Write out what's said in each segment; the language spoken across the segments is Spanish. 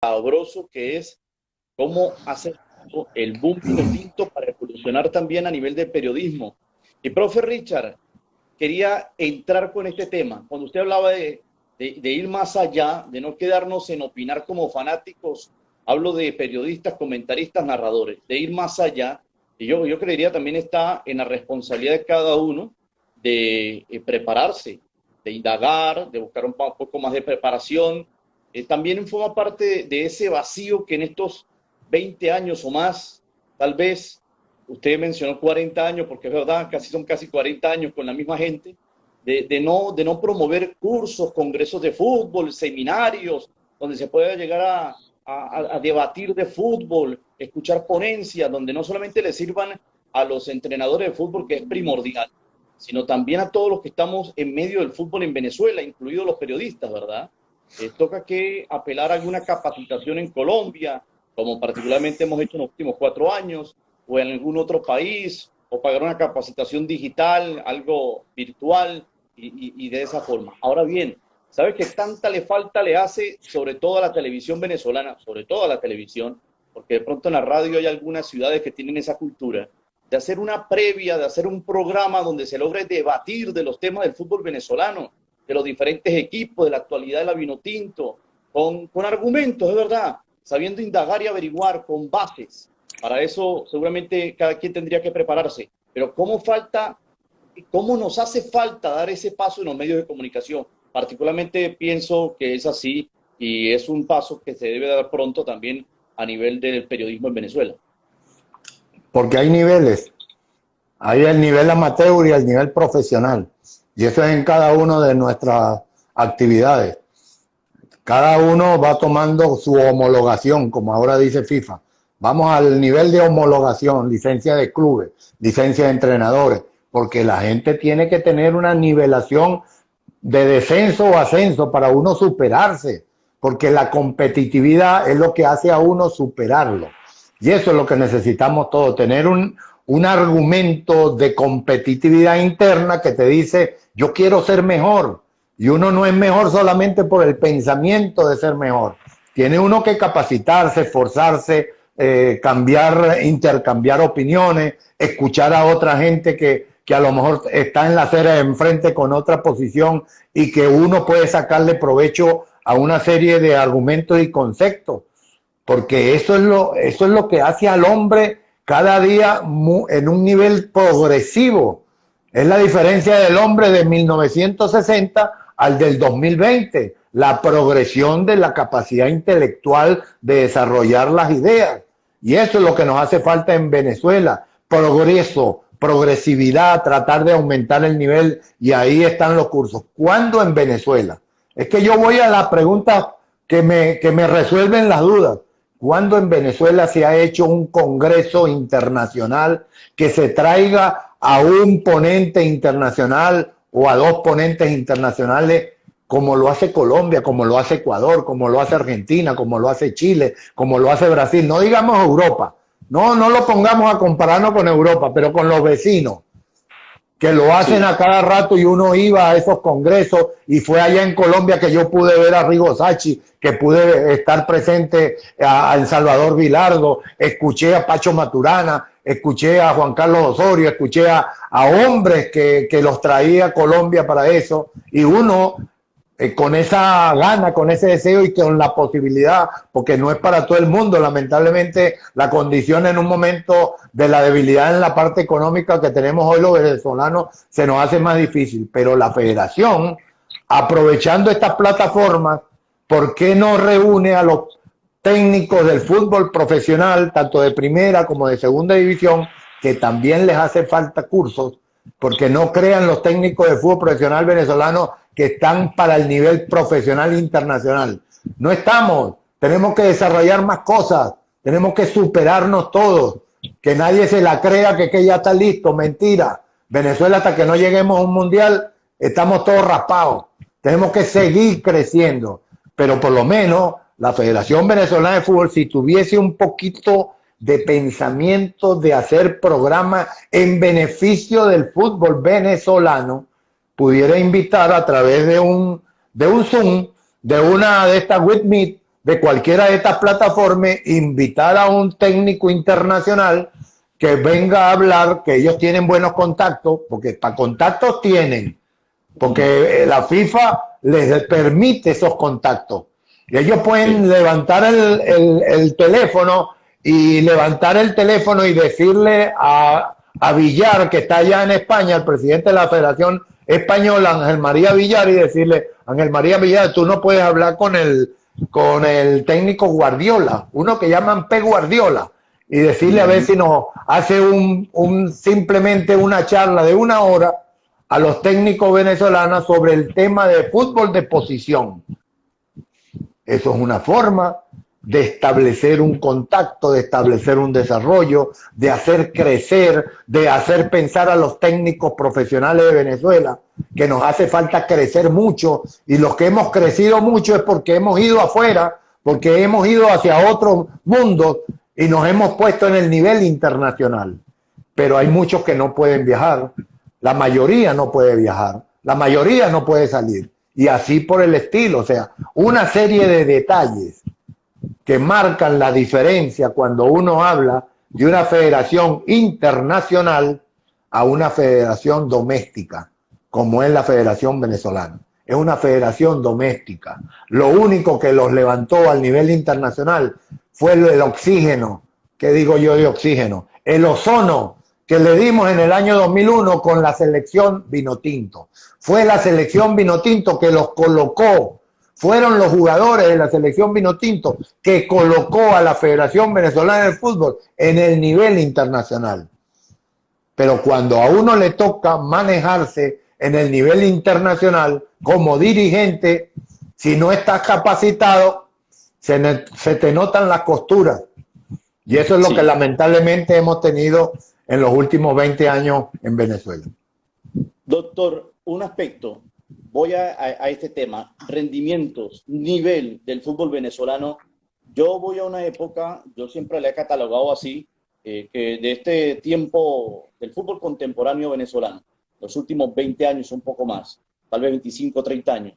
sabroso que es cómo hace el boom Vinotinto para evolucionar también a nivel de periodismo. Y profe Richard, quería entrar con este tema. Cuando usted hablaba de ir más allá, de no quedarnos en opinar como fanáticos, hablo de periodistas, comentaristas, narradores, de ir más allá, y yo creería también está en la responsabilidad de cada uno de prepararse, de indagar, de buscar un poco más de preparación. También forma parte de ese vacío que en estos 20 años o más, tal vez, usted mencionó 40 años, porque es verdad, son casi 40 años con la misma gente, de no promover cursos, congresos de fútbol, seminarios, donde se pueda llegar a debatir de fútbol, escuchar ponencias, donde no solamente le sirvan a los entrenadores de fútbol, que es primordial, sino también a todos los que estamos en medio del fútbol en Venezuela, incluidos los periodistas, ¿verdad? Toca que apelar a alguna capacitación en Colombia, como particularmente hemos hecho en los últimos 4 años, o en algún otro país, o pagar una capacitación digital, algo virtual, y de esa forma. Ahora bien, ¿sabe qué tanta falta le hace, sobre todo a la televisión venezolana, sobre todo a la televisión, porque de pronto en la radio hay algunas ciudades que tienen esa cultura, de hacer una previa, de hacer un programa donde se logre debatir de los temas del fútbol venezolano, de los diferentes equipos, de la actualidad de la Vinotinto, con argumentos, es verdad, sabiendo indagar y averiguar con bases. Para eso seguramente cada quien tendría que prepararse. Pero ¿cómo nos hace falta dar ese paso en los medios de comunicación? Particularmente pienso que es así y es un paso que se debe dar pronto también a nivel del periodismo en Venezuela. Porque hay niveles. Hay el nivel amateur y el nivel profesional. Y eso es en cada una de nuestras actividades. Cada uno va tomando su homologación, como ahora dice FIFA. Vamos al nivel de homologación, licencia de clubes, licencia de entrenadores, porque la gente tiene que tener una nivelación de descenso o ascenso para uno superarse, porque la competitividad es lo que hace a uno superarlo. Y eso es lo que necesitamos todos, tener un argumento de competitividad interna que te dice, yo quiero ser mejor. Y uno no es mejor solamente por el pensamiento de ser mejor. Tiene uno que capacitarse, esforzarse, intercambiar opiniones, escuchar a otra gente que a lo mejor está en la acera de enfrente con otra posición y que uno puede sacarle provecho a una serie de argumentos y conceptos. Porque eso es lo que hace al hombre cada día en un nivel progresivo. Es la diferencia del hombre de 1960 al del 2020, la progresión de la capacidad intelectual de desarrollar las ideas. Y eso es lo que nos hace falta en Venezuela, progreso, progresividad, tratar de aumentar el nivel, y ahí están los cursos. ¿Cuándo en Venezuela? Es que yo voy a la pregunta que me resuelven las dudas. ¿Cuándo en Venezuela se ha hecho un congreso internacional que se traiga a un ponente internacional o a dos ponentes internacionales como lo hace Colombia, como lo hace Ecuador, como lo hace Argentina, como lo hace Chile, como lo hace Brasil? No digamos Europa, no lo pongamos a compararnos con Europa, pero con los vecinos, que lo hacen a cada rato, y uno iba a esos congresos, y fue allá en Colombia que yo pude ver a Rigo Sacchi, que pude estar presente a El Salvador Vilardo, escuché a Pacho Maturana, escuché a Juan Carlos Osorio, escuché a hombres que los traía a Colombia para eso, y uno con esa gana, con ese deseo y con la posibilidad, porque no es para todo el mundo, lamentablemente la condición en un momento de la debilidad en la parte económica que tenemos hoy los venezolanos se nos hace más difícil, pero la federación, aprovechando estas plataformas, ¿por qué no reúne a los técnicos del fútbol profesional, tanto de primera como de segunda división, que también les hace falta cursos, porque no crean los técnicos de fútbol profesional venezolanos que están para el nivel profesional internacional? No estamos, tenemos que desarrollar más cosas, tenemos que superarnos todos, que nadie se la crea que ya está listo, mentira. Venezuela, hasta que no lleguemos a un mundial, estamos todos raspados, tenemos que seguir creciendo, pero por lo menos la Federación Venezolana de Fútbol, si tuviese un poquito de pensamiento de hacer programas en beneficio del fútbol venezolano, pudiera invitar a través de un Zoom, de una de estas WebMeet, de cualquiera de estas plataformas, invitar a un técnico internacional que venga a hablar, que ellos tienen buenos contactos, porque para contactos tienen, porque la FIFA les permite esos contactos. Y ellos pueden levantar el teléfono y decirle a Villar, que está allá en España, el presidente de la Federación Española, Ángel María Villar, y decirle: Ángel María Villar, tú no puedes hablar con el técnico Guardiola, uno que llaman P. Guardiola, y decirle a ver si nos hace simplemente una charla de 1 hora a los técnicos venezolanos sobre el tema de fútbol de posición. Eso es una forma de establecer un contacto, de establecer un desarrollo, de hacer crecer, de hacer pensar a los técnicos profesionales de Venezuela que nos hace falta crecer mucho, y los que hemos crecido mucho es porque hemos ido afuera, porque hemos ido hacia otros mundos y nos hemos puesto en el nivel internacional. Pero hay muchos que no pueden viajar, la mayoría no puede viajar, la mayoría no puede salir, y así por el estilo. O sea, una serie de detalles que marcan la diferencia cuando uno habla de una federación internacional a una federación doméstica, como es la Federación Venezolana. Es una federación doméstica. Lo único que los levantó al nivel internacional fue el oxígeno. ¿Qué digo yo de oxígeno? El ozono que le dimos en el año 2001 con la selección Vinotinto. Fue la selección Vinotinto que los colocó. Fueron los jugadores de la selección Vinotinto que colocó a la Federación Venezolana de Fútbol en el nivel internacional. Pero cuando a uno le toca manejarse en el nivel internacional como dirigente, si no estás capacitado, se te notan las costuras. Y eso es lo que lamentablemente hemos tenido en los últimos 20 años en Venezuela. Doctor, un aspecto, voy a este tema, rendimientos, nivel del fútbol venezolano. Yo voy a una época, yo siempre le he catalogado así, que de este tiempo del fútbol contemporáneo venezolano, los últimos 20 años, un poco más, tal vez 25, 30 años,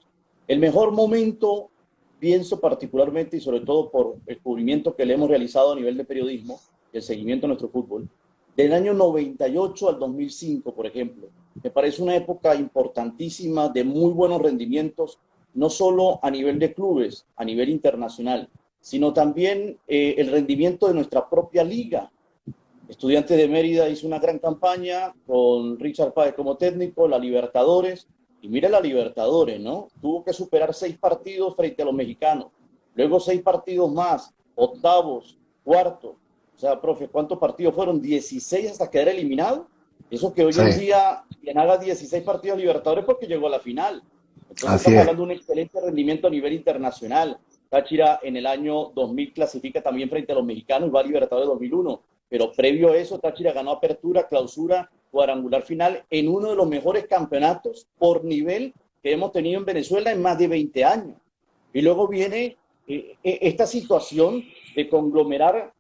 el mejor momento, pienso particularmente y sobre todo por el cubrimiento que le hemos realizado a nivel de periodismo y el seguimiento de nuestro fútbol, del año 98 al 2005, por ejemplo, me parece una época importantísima de muy buenos rendimientos, no solo a nivel de clubes, a nivel internacional, sino también el rendimiento de nuestra propia liga. Estudiantes de Mérida hizo una gran campaña con Richard Páez como técnico, la Libertadores, y mira la Libertadores, ¿no? Tuvo que superar 6 partidos frente a los mexicanos, luego 6 partidos más, octavos, cuartos. O sea, profe, ¿cuántos partidos fueron? 16 hasta quedar eliminado. Eso que hoy en día quien haga 16 partidos Libertadores porque llegó a la final. Entonces estamos hablando de un excelente rendimiento a nivel internacional. Táchira en el año 2000 clasifica también frente a los mexicanos y va a Libertadores 2001. Pero previo a eso, Táchira ganó apertura, clausura, cuadrangular final en uno de los mejores campeonatos por nivel que hemos tenido en Venezuela en más de 20 años. Y luego viene esta situación de conglomerar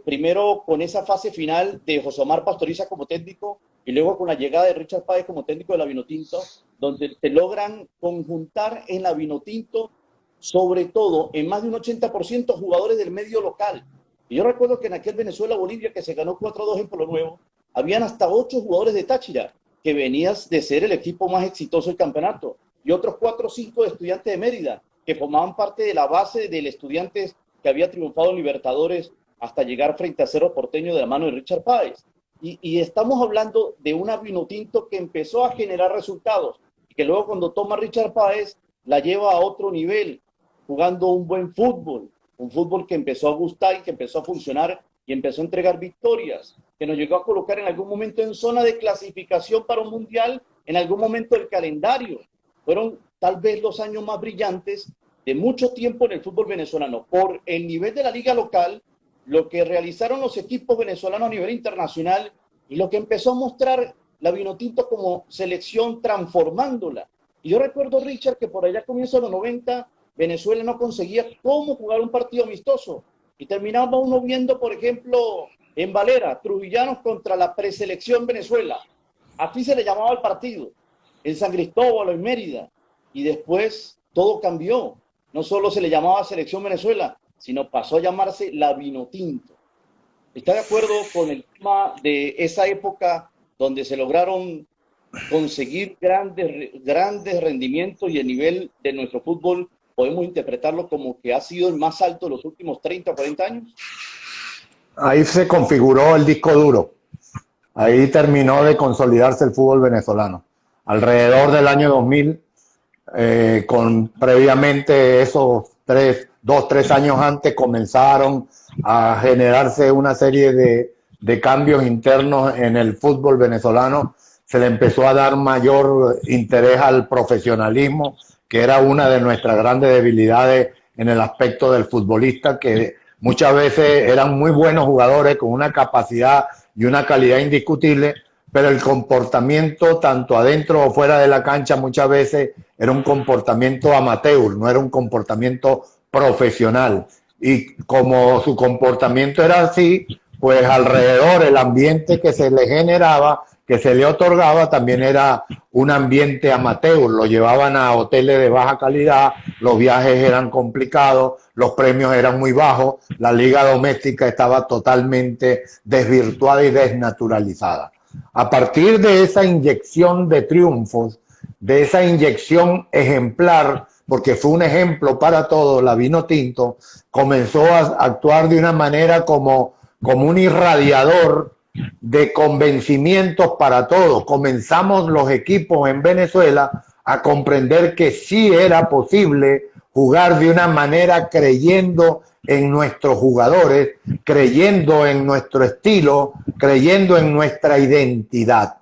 primero con esa fase final de José Omar Pastoriza como técnico y luego con la llegada de Richard Páez como técnico de la Vinotinto, donde se logran conjuntar en la Vinotinto, sobre todo en más de un 80% jugadores del medio local. Y yo recuerdo que en aquel Venezuela-Bolivia que se ganó 4-2 en Pueblo Nuevo, habían hasta 8 jugadores de Táchira que venían de ser el equipo más exitoso del campeonato y otros 4 o 5 de Estudiantes de Mérida que formaban parte de la base del Estudiantes que había triunfado en Libertadores hasta llegar frente a Cerro Porteño de la mano de Richard Páez. Y estamos hablando de una Vinotinto que empezó a generar resultados y que luego cuando toma Richard Páez la lleva a otro nivel, jugando un buen fútbol, un fútbol que empezó a gustar y que empezó a funcionar y empezó a entregar victorias, que nos llegó a colocar en algún momento en zona de clasificación para un mundial, en algún momento del calendario. Fueron tal vez los años más brillantes de mucho tiempo en el fútbol venezolano, por el nivel de la liga local, lo que realizaron los equipos venezolanos a nivel internacional y lo que empezó a mostrar la Vinotinto como selección transformándola. Y yo recuerdo, Richard, que por allá comienzo de los 90, Venezuela no conseguía cómo jugar un partido amistoso. Y terminaba uno viendo, por ejemplo, en Valera, Trujillanos contra la preselección Venezuela. Así se le llamaba al partido. En San Cristóbal o en Mérida. Y después todo cambió. no solo se le llamaba Selección Venezuela, sino pasó a llamarse la Vinotinto. ¿Está de acuerdo con el tema de esa época donde se lograron conseguir grandes rendimientos y el nivel de nuestro fútbol podemos interpretarlo como que ha sido el más alto de los últimos 30 o 40 años? Ahí se configuró el disco duro. Ahí terminó de consolidarse el fútbol venezolano. Alrededor del año 2000, con previamente esos 3 años antes, comenzaron a generarse una serie de cambios internos en el fútbol venezolano. Se le empezó a dar mayor interés al profesionalismo, que era una de nuestras grandes debilidades en el aspecto del futbolista, que muchas veces eran muy buenos jugadores con una capacidad y una calidad indiscutible, pero el comportamiento tanto adentro o fuera de la cancha muchas veces era un comportamiento amateur, no era un comportamiento profesional. Y como su comportamiento era así, pues alrededor el ambiente que se le generaba, que se le otorgaba, también era un ambiente amateur. Lo llevaban a hoteles de baja calidad, los viajes eran complicados, los premios eran muy bajos, la liga doméstica estaba totalmente desvirtuada y desnaturalizada. A partir de esa inyección de triunfos, de esa inyección ejemplar, porque fue un ejemplo para todos, la Vinotinto comenzó a actuar de una manera como un irradiador de convencimientos para todos. Comenzamos los equipos en Venezuela a comprender que sí era posible jugar de una manera creyendo en nuestros jugadores, creyendo en nuestro estilo, creyendo en nuestra identidad.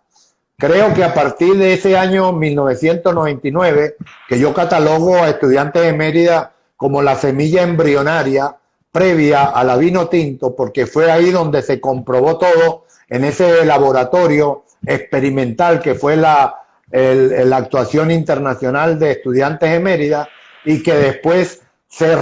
Creo que a partir de ese año 1999, que yo catalogo a Estudiantes de Mérida como la semilla embrionaria previa a la Vinotinto, porque fue ahí donde se comprobó todo, en ese laboratorio experimental que fue la actuación internacional de Estudiantes de Mérida, y que después se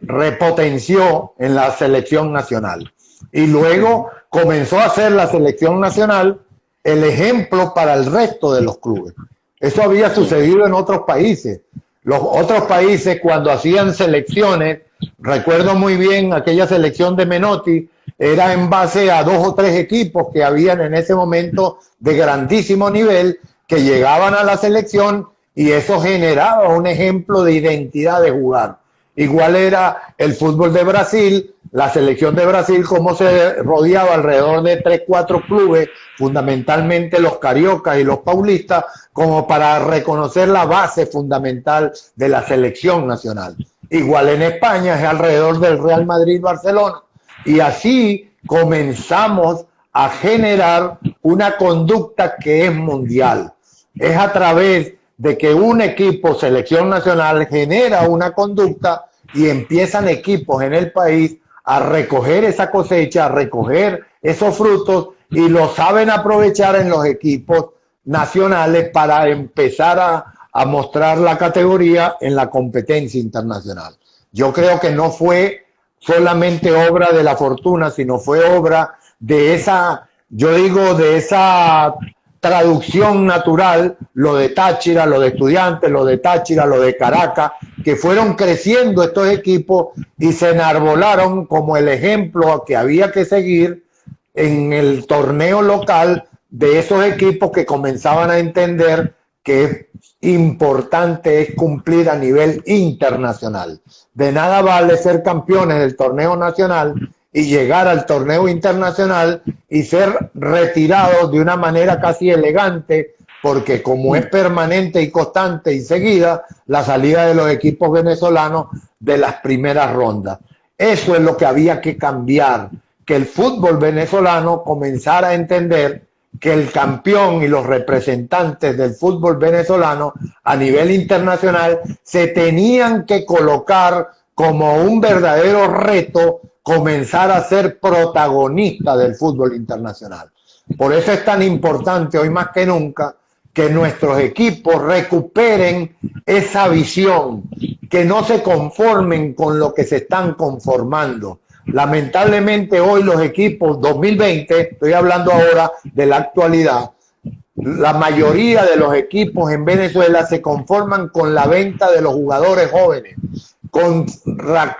repotenció en la selección nacional. Y luego comenzó a ser la selección nacional el ejemplo para el resto de los clubes. Eso había sucedido en otros países. Los otros países, cuando hacían selecciones, recuerdo muy bien aquella selección de Menotti, era en base a 2 o 3 equipos que habían en ese momento de grandísimo nivel, que llegaban a la selección, y eso generaba un ejemplo de identidad de jugar. Igual era el fútbol de Brasil, la selección de Brasil, como se rodeaba alrededor de 3, 4 clubes, fundamentalmente los cariocas y los paulistas, como para reconocer la base fundamental de la selección nacional. Igual en España es alrededor del Real Madrid-Barcelona. Y así comenzamos a generar una conducta que es mundial. Es a través de que un equipo, selección nacional, genera una conducta y empiezan equipos en el país a recoger esa cosecha, a recoger esos frutos, y lo saben aprovechar en los equipos nacionales para empezar a mostrar la categoría en la competencia internacional. Yo creo que no fue solamente obra de la fortuna, sino fue obra de esa, yo digo, de esa traducción natural, lo de Táchira, lo de Estudiantes, lo de Táchira, lo de Caracas, que fueron creciendo estos equipos y se enarbolaron como el ejemplo que había que seguir en el torneo local de esos equipos que comenzaban a entender que es importante es cumplir a nivel internacional. De nada vale ser campeones del torneo nacional y llegar al torneo internacional y ser retirados de una manera casi elegante, porque como es permanente y constante y seguida la salida de los equipos venezolanos de las primeras rondas. Eso es lo que había que cambiar, que el fútbol venezolano comenzara a entender que el campeón y los representantes del fútbol venezolano a nivel internacional se tenían que colocar como un verdadero reto comenzar a ser protagonista del fútbol internacional. Por eso es tan importante hoy más que nunca que nuestros equipos recuperen esa visión, que no se conformen con lo que se están conformando. Lamentablemente hoy los equipos 2020, estoy hablando ahora de la actualidad, la mayoría de los equipos en Venezuela se conforman con la venta de los jugadores jóvenes, con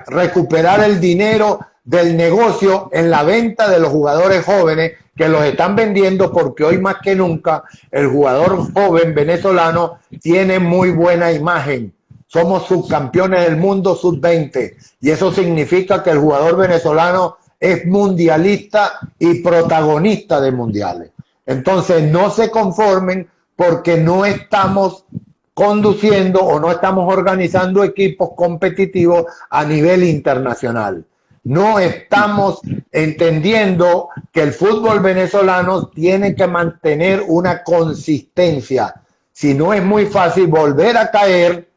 recuperar el dinero del negocio en la venta de los jugadores jóvenes que los están vendiendo, porque hoy más que nunca el jugador joven venezolano tiene muy buena imagen. Somos subcampeones del mundo sub-20 y eso significa que el jugador venezolano es mundialista y protagonista de mundiales. Entonces no se conformen porque no estamos conduciendo o no estamos organizando equipos competitivos a nivel internacional. No estamos entendiendo que el fútbol venezolano tiene que mantener una consistencia. Si no, es muy fácil volver a caer,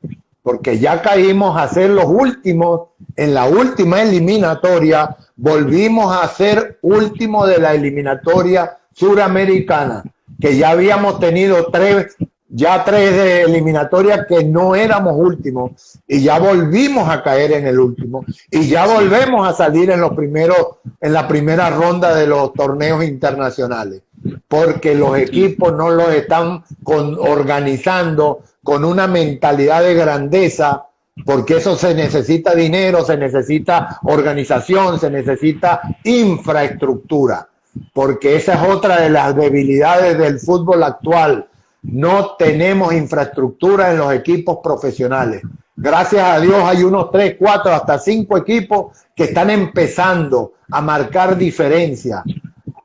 porque ya caímos a ser los últimos en la última eliminatoria, volvimos a ser último de la eliminatoria suramericana, que ya habíamos tenido tres de eliminatorias que no éramos últimos y ya volvimos a caer en el último y ya volvemos a salir en la primera ronda de los torneos internacionales, porque los equipos no los están organizando con una mentalidad de grandeza, porque eso se necesita dinero, se necesita organización, se necesita infraestructura, porque esa es otra de las debilidades del fútbol actual. No tenemos infraestructura en los equipos profesionales. Gracias a Dios hay unos 3, 4, hasta 5 equipos que están empezando a marcar diferencia.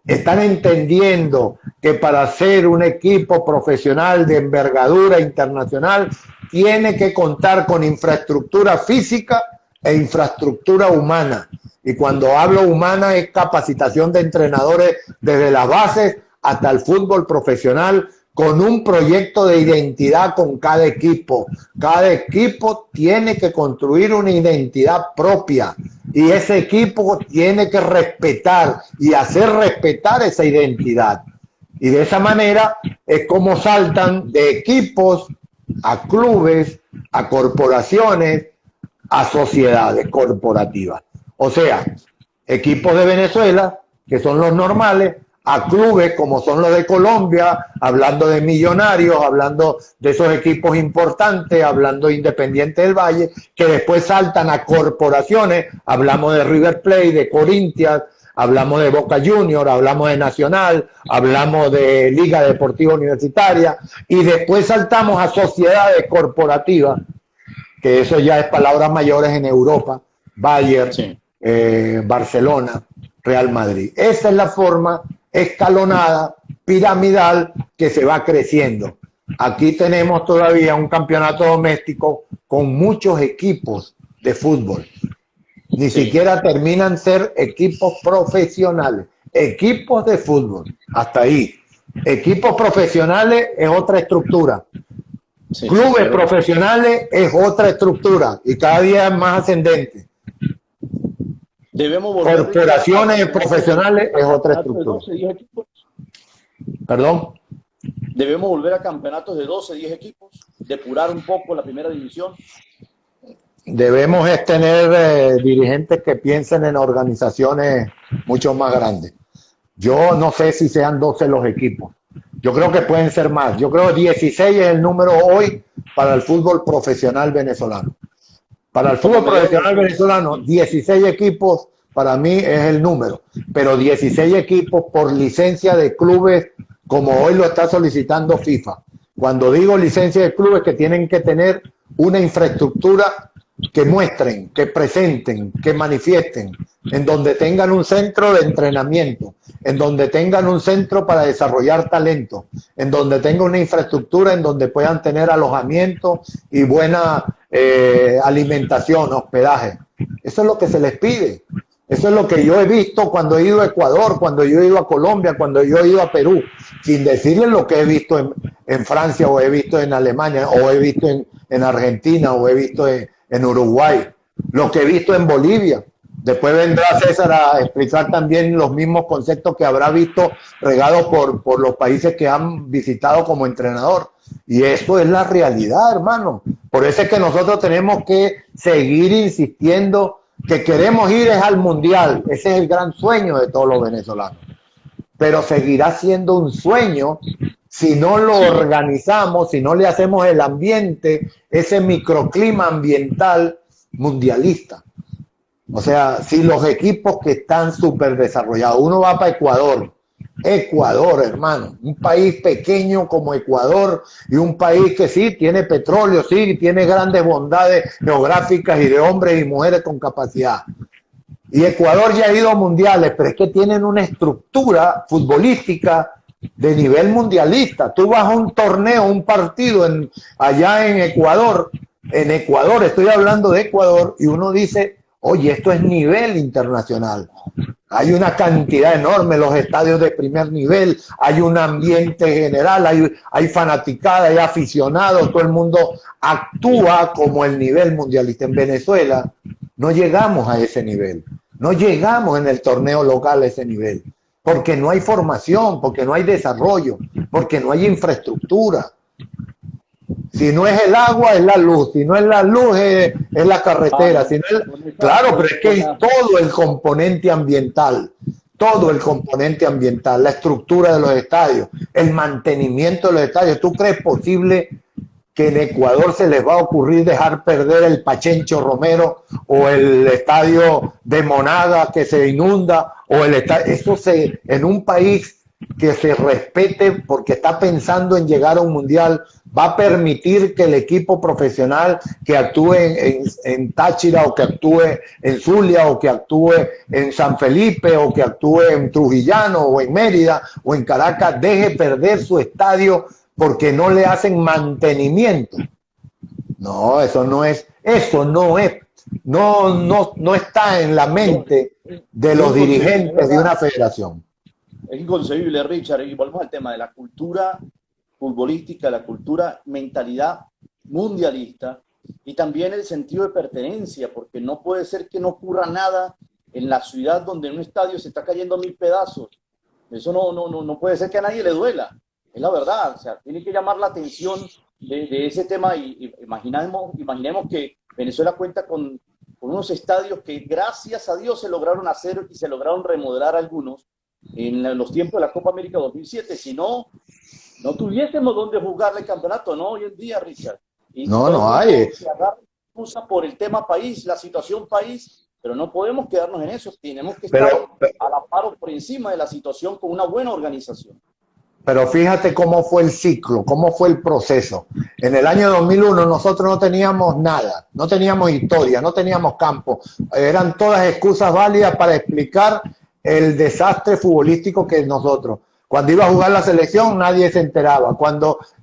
Están entendiendo que para ser un equipo profesional de envergadura internacional tiene que contar con infraestructura física e infraestructura humana. Y cuando hablo humana es capacitación de entrenadores desde las bases hasta el fútbol profesional, con un proyecto de identidad con cada equipo. Cada equipo tiene que construir una identidad propia y ese equipo tiene que respetar y hacer respetar esa identidad. Y de esa manera es como saltan de equipos a clubes, a corporaciones, a sociedades corporativas. O sea, equipos de Venezuela, que son los normales, a clubes como son los de Colombia, hablando de Millonarios, hablando de esos equipos importantes, hablando de Independiente del Valle, que después saltan a corporaciones, hablamos de River Plate, de Corinthians, hablamos de Boca Juniors, hablamos de Nacional, hablamos de Liga Deportiva Universitaria, y después saltamos a sociedades corporativas, que eso ya es palabras mayores en Europa, Bayern, sí. Barcelona, Real Madrid. Esa es la forma escalonada, piramidal, que se va creciendo. Aquí tenemos todavía un campeonato doméstico con muchos equipos de fútbol. Ni siquiera terminan ser equipos profesionales, equipos de fútbol, hasta ahí. Equipos profesionales es otra estructura. Sí, clubes profesionales es otra estructura y cada día es más ascendente. Debemos corporaciones profesionales es otra estructura. 12, 10 equipos. Perdón. Debemos volver a campeonatos de 12, 10 equipos, depurar un poco la primera división. Debemos tener dirigentes que piensen en organizaciones mucho más grandes. Yo no sé si sean 12 los equipos. Yo creo que pueden ser más. Yo creo que 16 es el número hoy para el fútbol profesional venezolano. Para el fútbol profesional venezolano, 16 equipos para mí es el número, pero 16 equipos por licencia de clubes, como hoy lo está solicitando FIFA. Cuando digo licencia de clubes, que tienen que tener una infraestructura que muestren, que presenten, que manifiesten, en donde tengan un centro de entrenamiento, en donde tengan un centro para desarrollar talento, en donde tengan una infraestructura en donde puedan tener alojamiento y buena alimentación, hospedaje. Eso es lo que se les pide. Eso es lo que yo he visto cuando he ido a Ecuador, cuando yo he ido a Colombia, cuando yo he ido a Perú, sin decirles lo que he visto en Francia, o he visto en Alemania, o he visto en Argentina, o he visto en Uruguay, lo que he visto en Bolivia. Después vendrá César a explicar también los mismos conceptos que habrá visto regados por los países que han visitado como entrenador. Y eso es la realidad, hermano. Por eso es que nosotros tenemos que seguir insistiendo que queremos ir al Mundial. Ese es el gran sueño de todos los venezolanos. pero seguirá siendo un sueño si no lo organizamos, si no le hacemos el ambiente, ese microclima ambiental mundialista. O sea, si los equipos que están súper desarrollados, uno va para Ecuador, hermano, un país pequeño como Ecuador y un país que sí tiene petróleo, sí tiene grandes bondades geográficas y de hombres y mujeres con capacidad. Y Ecuador ya ha ido a mundiales, pero es que tienen una estructura futbolística de nivel mundialista. Tú vas a un torneo, un partido allá en Ecuador, estoy hablando de Ecuador, y uno dice, oye, esto es nivel internacional. Hay una cantidad enorme, los estadios de primer nivel, hay un ambiente general, hay fanaticada, hay aficionados, todo el mundo actúa como el nivel mundialista. En Venezuela no llegamos a ese nivel, no llegamos en el torneo local a ese nivel, porque no hay formación, porque no hay desarrollo, porque no hay infraestructura. Si no es el agua, es la luz. Si no es la luz, es la carretera. Si no es, claro, pero es que es todo el componente ambiental. Todo el componente ambiental. La estructura de los estadios. El mantenimiento de los estadios. ¿Tú crees posible que en Ecuador se les va a ocurrir dejar perder el Pachencho Romero o el estadio de Monaga que se inunda? O el estadio, en un país que se respete porque está pensando en llegar a un mundial, va a permitir que el equipo profesional que actúe en Táchira o que actúe en Zulia o que actúe en San Felipe o que actúe en Trujillano o en Mérida o en Caracas deje perder su estadio porque no le hacen mantenimiento? No, no está en la mente de los dirigentes de una federación. Es inconcebible, Richard, y volvemos al tema de la cultura futbolística, la cultura mentalidad mundialista y también el sentido de pertenencia, porque no puede ser que no ocurra nada en la ciudad donde en un estadio se está cayendo a 1000 pedazos. Eso no puede ser que a nadie le duela, es la verdad. O sea, tiene que llamar la atención de ese tema y imaginemos que Venezuela cuenta con unos estadios que gracias a Dios se lograron hacer y se lograron remodelar algunos en los tiempos de la Copa América 2007, si no tuviésemos donde jugarle el campeonato, ¿no? Hoy en día, Richard. Y no hay. Se agarra excusa por el tema país, la situación país, pero no podemos quedarnos en eso, tenemos que estar a la par o por encima de la situación con una buena organización. Pero fíjate cómo fue el ciclo, cómo fue el proceso. En el año 2001 nosotros no teníamos nada, no teníamos historia, no teníamos campo. Eran todas excusas válidas para explicar el desastre futbolístico que nosotros. Cuando iba a jugar la selección nadie se enteraba.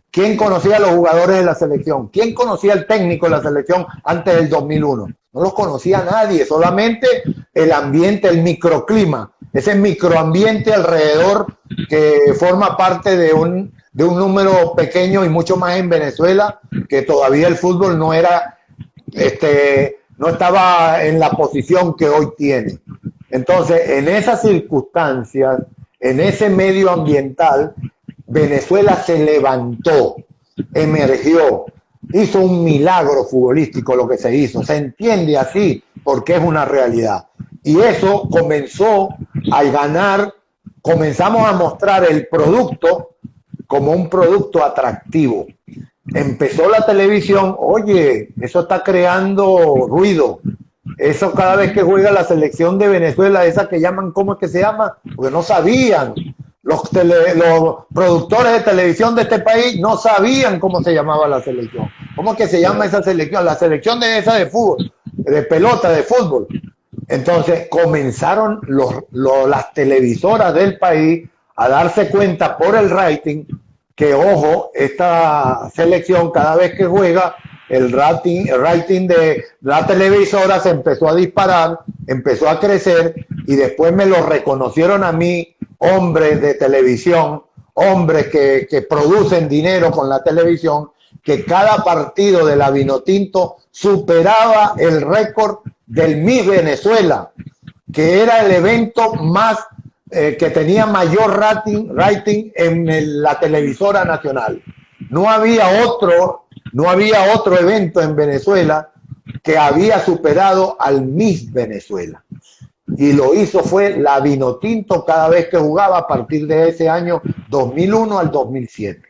¿Quién conocía a los jugadores de la selección? ¿Quién conocía al técnico de la selección antes del 2001? No los conocía nadie, solamente el ambiente, el microclima, ese microambiente alrededor que forma parte de un número pequeño y mucho más en Venezuela, que todavía el fútbol no estaba en la posición que hoy tiene. Entonces, en esas circunstancias, en ese medio ambiental, Venezuela se levantó, emergió, hizo un milagro futbolístico lo que se hizo. Se entiende así porque es una realidad. Y eso comenzó a ganar, comenzamos a mostrar el producto como un producto atractivo. Empezó la televisión, oye, eso está creando ruido. Eso cada vez que juega la selección de Venezuela, esa que llaman, ¿cómo es que se llama? Porque no sabían. Los productores de televisión de este país no sabían cómo se llamaba la selección. ¿Cómo es que se llama esa selección? La selección de esa de fútbol, de pelota, de fútbol. Entonces comenzaron las televisoras del país a darse cuenta por el rating que, ojo, esta selección cada vez que juega, el rating de la televisora se empezó a disparar, empezó a crecer y después me lo reconocieron a mí, hombres de televisión, hombres que producen dinero con la televisión, que cada partido de la Vinotinto superaba el récord del Miss Venezuela, que era el evento más que tenía mayor rating en la televisora nacional. No había otro evento en Venezuela que había superado al Miss Venezuela. y lo hizo fue la Vinotinto cada vez que jugaba a partir de ese año 2001 al 2007.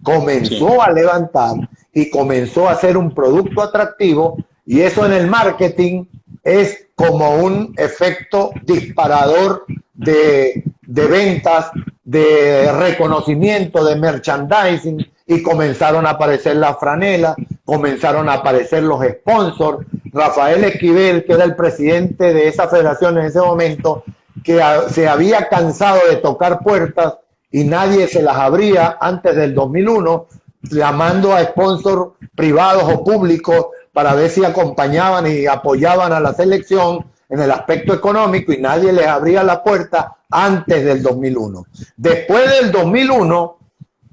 Comenzó a levantar y comenzó a hacer un producto atractivo, y eso en el marketing es como un efecto disparador de ventas, de reconocimiento, de merchandising, y comenzaron a aparecer las franelas, comenzaron a aparecer los sponsors. Rafael Esquivel, que era el presidente de esa federación en ese momento, que se había cansado de tocar puertas y nadie se las abría antes del 2001, llamando a sponsors privados o públicos para ver si acompañaban y apoyaban a la selección en el aspecto económico, y nadie les abría la puerta antes del 2001. Después del 2001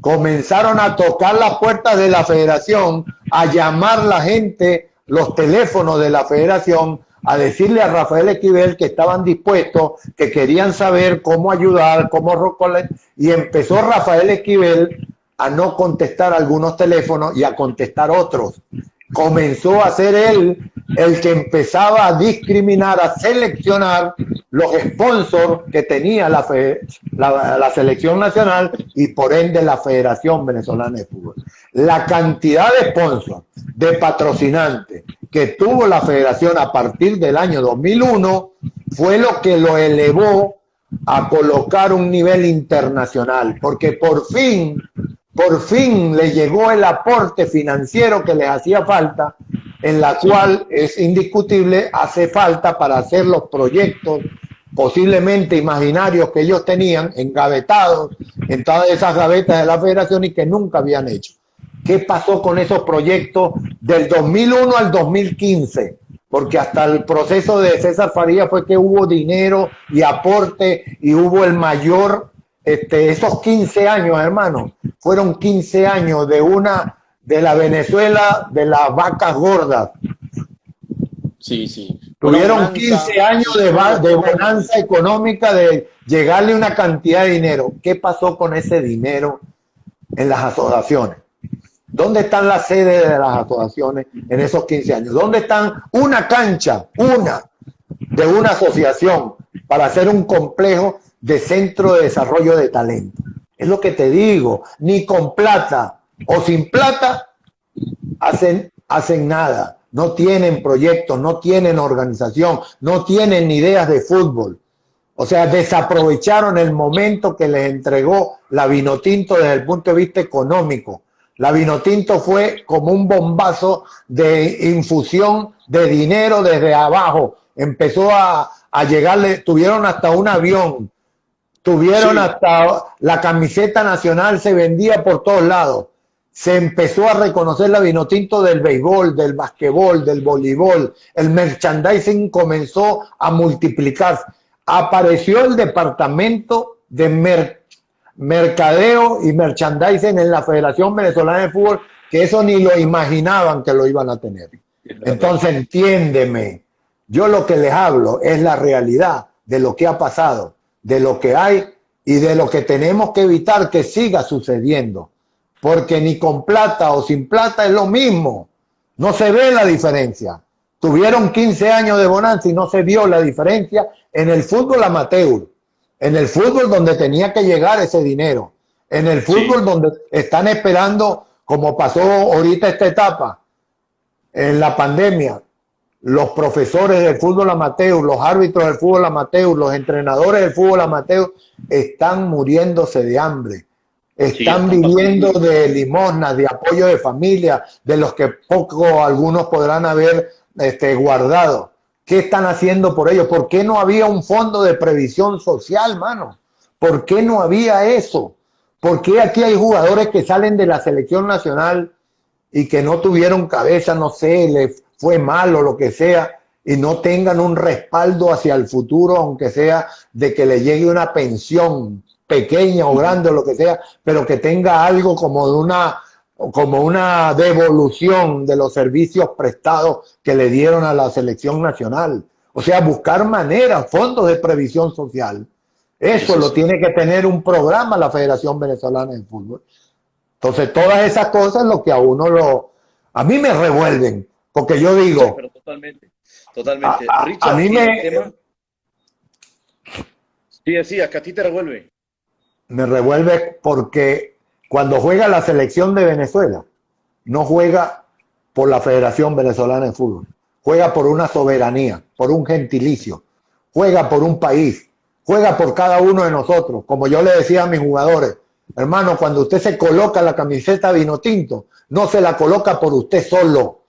comenzaron a tocar las puertas de la federación, a llamar la gente, los teléfonos de la federación, a decirle a Rafael Esquivel que estaban dispuestos, que querían saber cómo ayudar, cómo recolectar, y empezó Rafael Esquivel a no contestar algunos teléfonos y a contestar otros. Comenzó a ser él el que empezaba a discriminar, a seleccionar los sponsors que tenía la selección nacional y por ende la Federación Venezolana de Fútbol. La cantidad de sponsors, de patrocinantes que tuvo la federación a partir del año 2001 fue lo que lo elevó a colocar un nivel internacional, porque por fin le llegó el aporte financiero que les hacía falta, en la cual es indiscutible, hace falta para hacer los proyectos posiblemente imaginarios que ellos tenían engavetados en todas esas gavetas de la federación y que nunca habían hecho. ¿Qué pasó con esos proyectos del 2001 al 2015? Porque hasta el proceso de César Faría fue que hubo dinero y aporte y hubo el mayor, esos 15 años, hermano, fueron 15 años de la Venezuela de las vacas gordas. Sí, sí. Tuvieron 15 años de bonanza económica, de llegarle una cantidad de dinero. ¿Qué pasó con ese dinero en las asociaciones? ¿Dónde están las sedes de las asociaciones en esos 15 años? ¿Dónde están una cancha, de una asociación para hacer un complejo de centro de desarrollo de talento? Es lo que te digo, ni con plata o sin plata hacen nada. No tienen proyectos, no tienen organización, no tienen ideas de fútbol. O sea, desaprovecharon el momento que les entregó la Vinotinto desde el punto de vista económico. La Vinotinto fue como un bombazo de infusión de dinero desde abajo. Empezó a llegarle, tuvieron hasta un avión, tuvieron hasta la camiseta nacional, se vendía por todos lados. Se empezó a reconocer la Vinotinto del béisbol, del basquetbol, del voleibol. El merchandising comenzó a multiplicarse. Apareció el departamento de mercadeo y merchandising en la Federación Venezolana de Fútbol, que eso ni lo imaginaban que lo iban a tener. Entonces, entiéndeme, yo lo que les hablo es la realidad de lo que ha pasado, de lo que hay y de lo que tenemos que evitar que siga sucediendo. Porque ni con plata o sin plata es lo mismo. No se ve la diferencia. Tuvieron 15 años de bonanza y no se vio la diferencia en el fútbol amateur, en el fútbol donde tenía que llegar ese dinero, en el fútbol donde están esperando, como pasó ahorita esta etapa, en la pandemia, los profesores del fútbol amateur, los árbitros del fútbol amateur, los entrenadores del fútbol amateur están muriéndose de hambre. Están viviendo de limosnas, de apoyo de familia, de los que poco algunos podrán haber guardado. ¿Qué están haciendo por ellos? ¿Por qué no había un fondo de previsión social, mano? ¿Por qué no había eso? ¿Por qué aquí hay jugadores que salen de la selección nacional y que no tuvieron cabeza, no sé, les fue mal o lo que sea, y no tengan un respaldo hacia el futuro, aunque sea de que le llegue una pensión pequeña o grande o lo que sea, pero que tenga algo como una devolución de los servicios prestados que le dieron a la selección nacional? O sea, buscar maneras, fondos de previsión social. Eso lo tiene que tener un programa la Federación Venezolana de Fútbol. Entonces, todas esas cosas lo que a mí me revuelven, porque yo digo, sí, pero totalmente. Richard, Sí, decía que a ti te revuelve. Me revuelve porque cuando juega la selección de Venezuela, no juega por la Federación Venezolana de Fútbol, juega por una soberanía, por un gentilicio, juega por un país, juega por cada uno de nosotros. Como yo le decía a mis jugadores, hermano, cuando usted se coloca la camiseta vino tinto, no se la coloca por usted solo.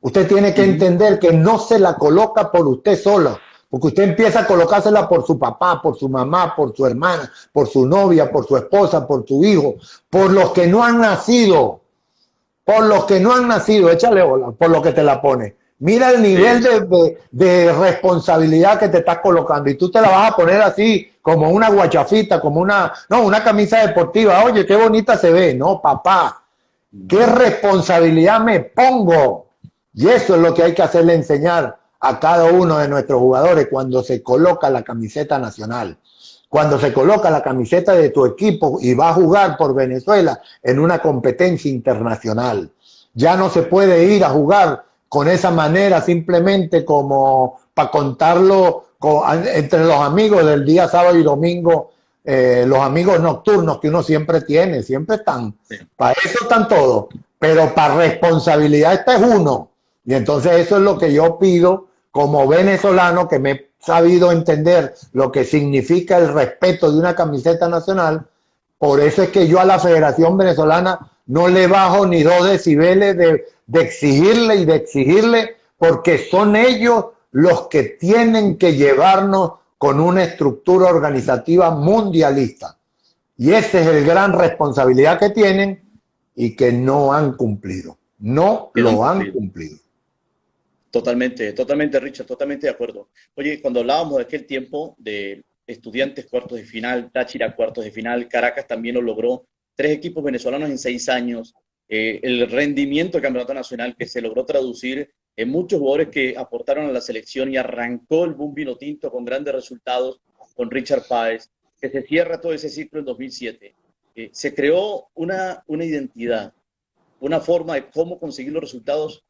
Usted tiene que entender que no se la coloca por usted solo, porque usted empieza a colocársela por su papá, por su mamá, por su hermana, por su novia, por su esposa, por su hijo, por los que no han nacido. Por los que no han nacido, échale bola, por lo que te la pone. Mira el nivel de responsabilidad que te estás colocando y tú te la vas a poner así, como una guachafita, como una camisa deportiva. Oye, qué bonita se ve. No, papá, qué responsabilidad me pongo. Y eso es lo que hay que hacerle enseñar a cada uno de nuestros jugadores cuando se coloca la camiseta nacional. Cuando se coloca la camiseta de tu equipo y va a jugar por Venezuela en una competencia internacional. Ya no se puede ir a jugar con esa manera simplemente como para contarlo entre los amigos del día sábado y domingo, los amigos nocturnos que uno siempre tiene, siempre están. Sí. Para eso están todos, pero para responsabilidad este es uno. Y entonces eso es lo que yo pido como venezolano, que me he sabido entender lo que significa el respeto de una camiseta nacional. Por eso es que yo a la Federación Venezolana no le bajo ni 2 decibeles de exigirle y de exigirle, porque son ellos los que tienen que llevarnos con una estructura organizativa mundialista. Y esa es la gran responsabilidad que tienen y que no han cumplido. No lo han cumplido. Totalmente, totalmente, Richard, totalmente de acuerdo. Oye, cuando hablábamos de aquel tiempo de Estudiantes cuartos de final, Táchira cuartos de final, Caracas también lo logró, 3 equipos venezolanos en 6 años, el rendimiento del campeonato nacional que se logró traducir en muchos jugadores que aportaron a la selección y arrancó el boom vino tinto con grandes resultados con Richard Páez, que se cierra todo ese ciclo en 2007. Se creó una identidad, una forma de cómo conseguir los resultados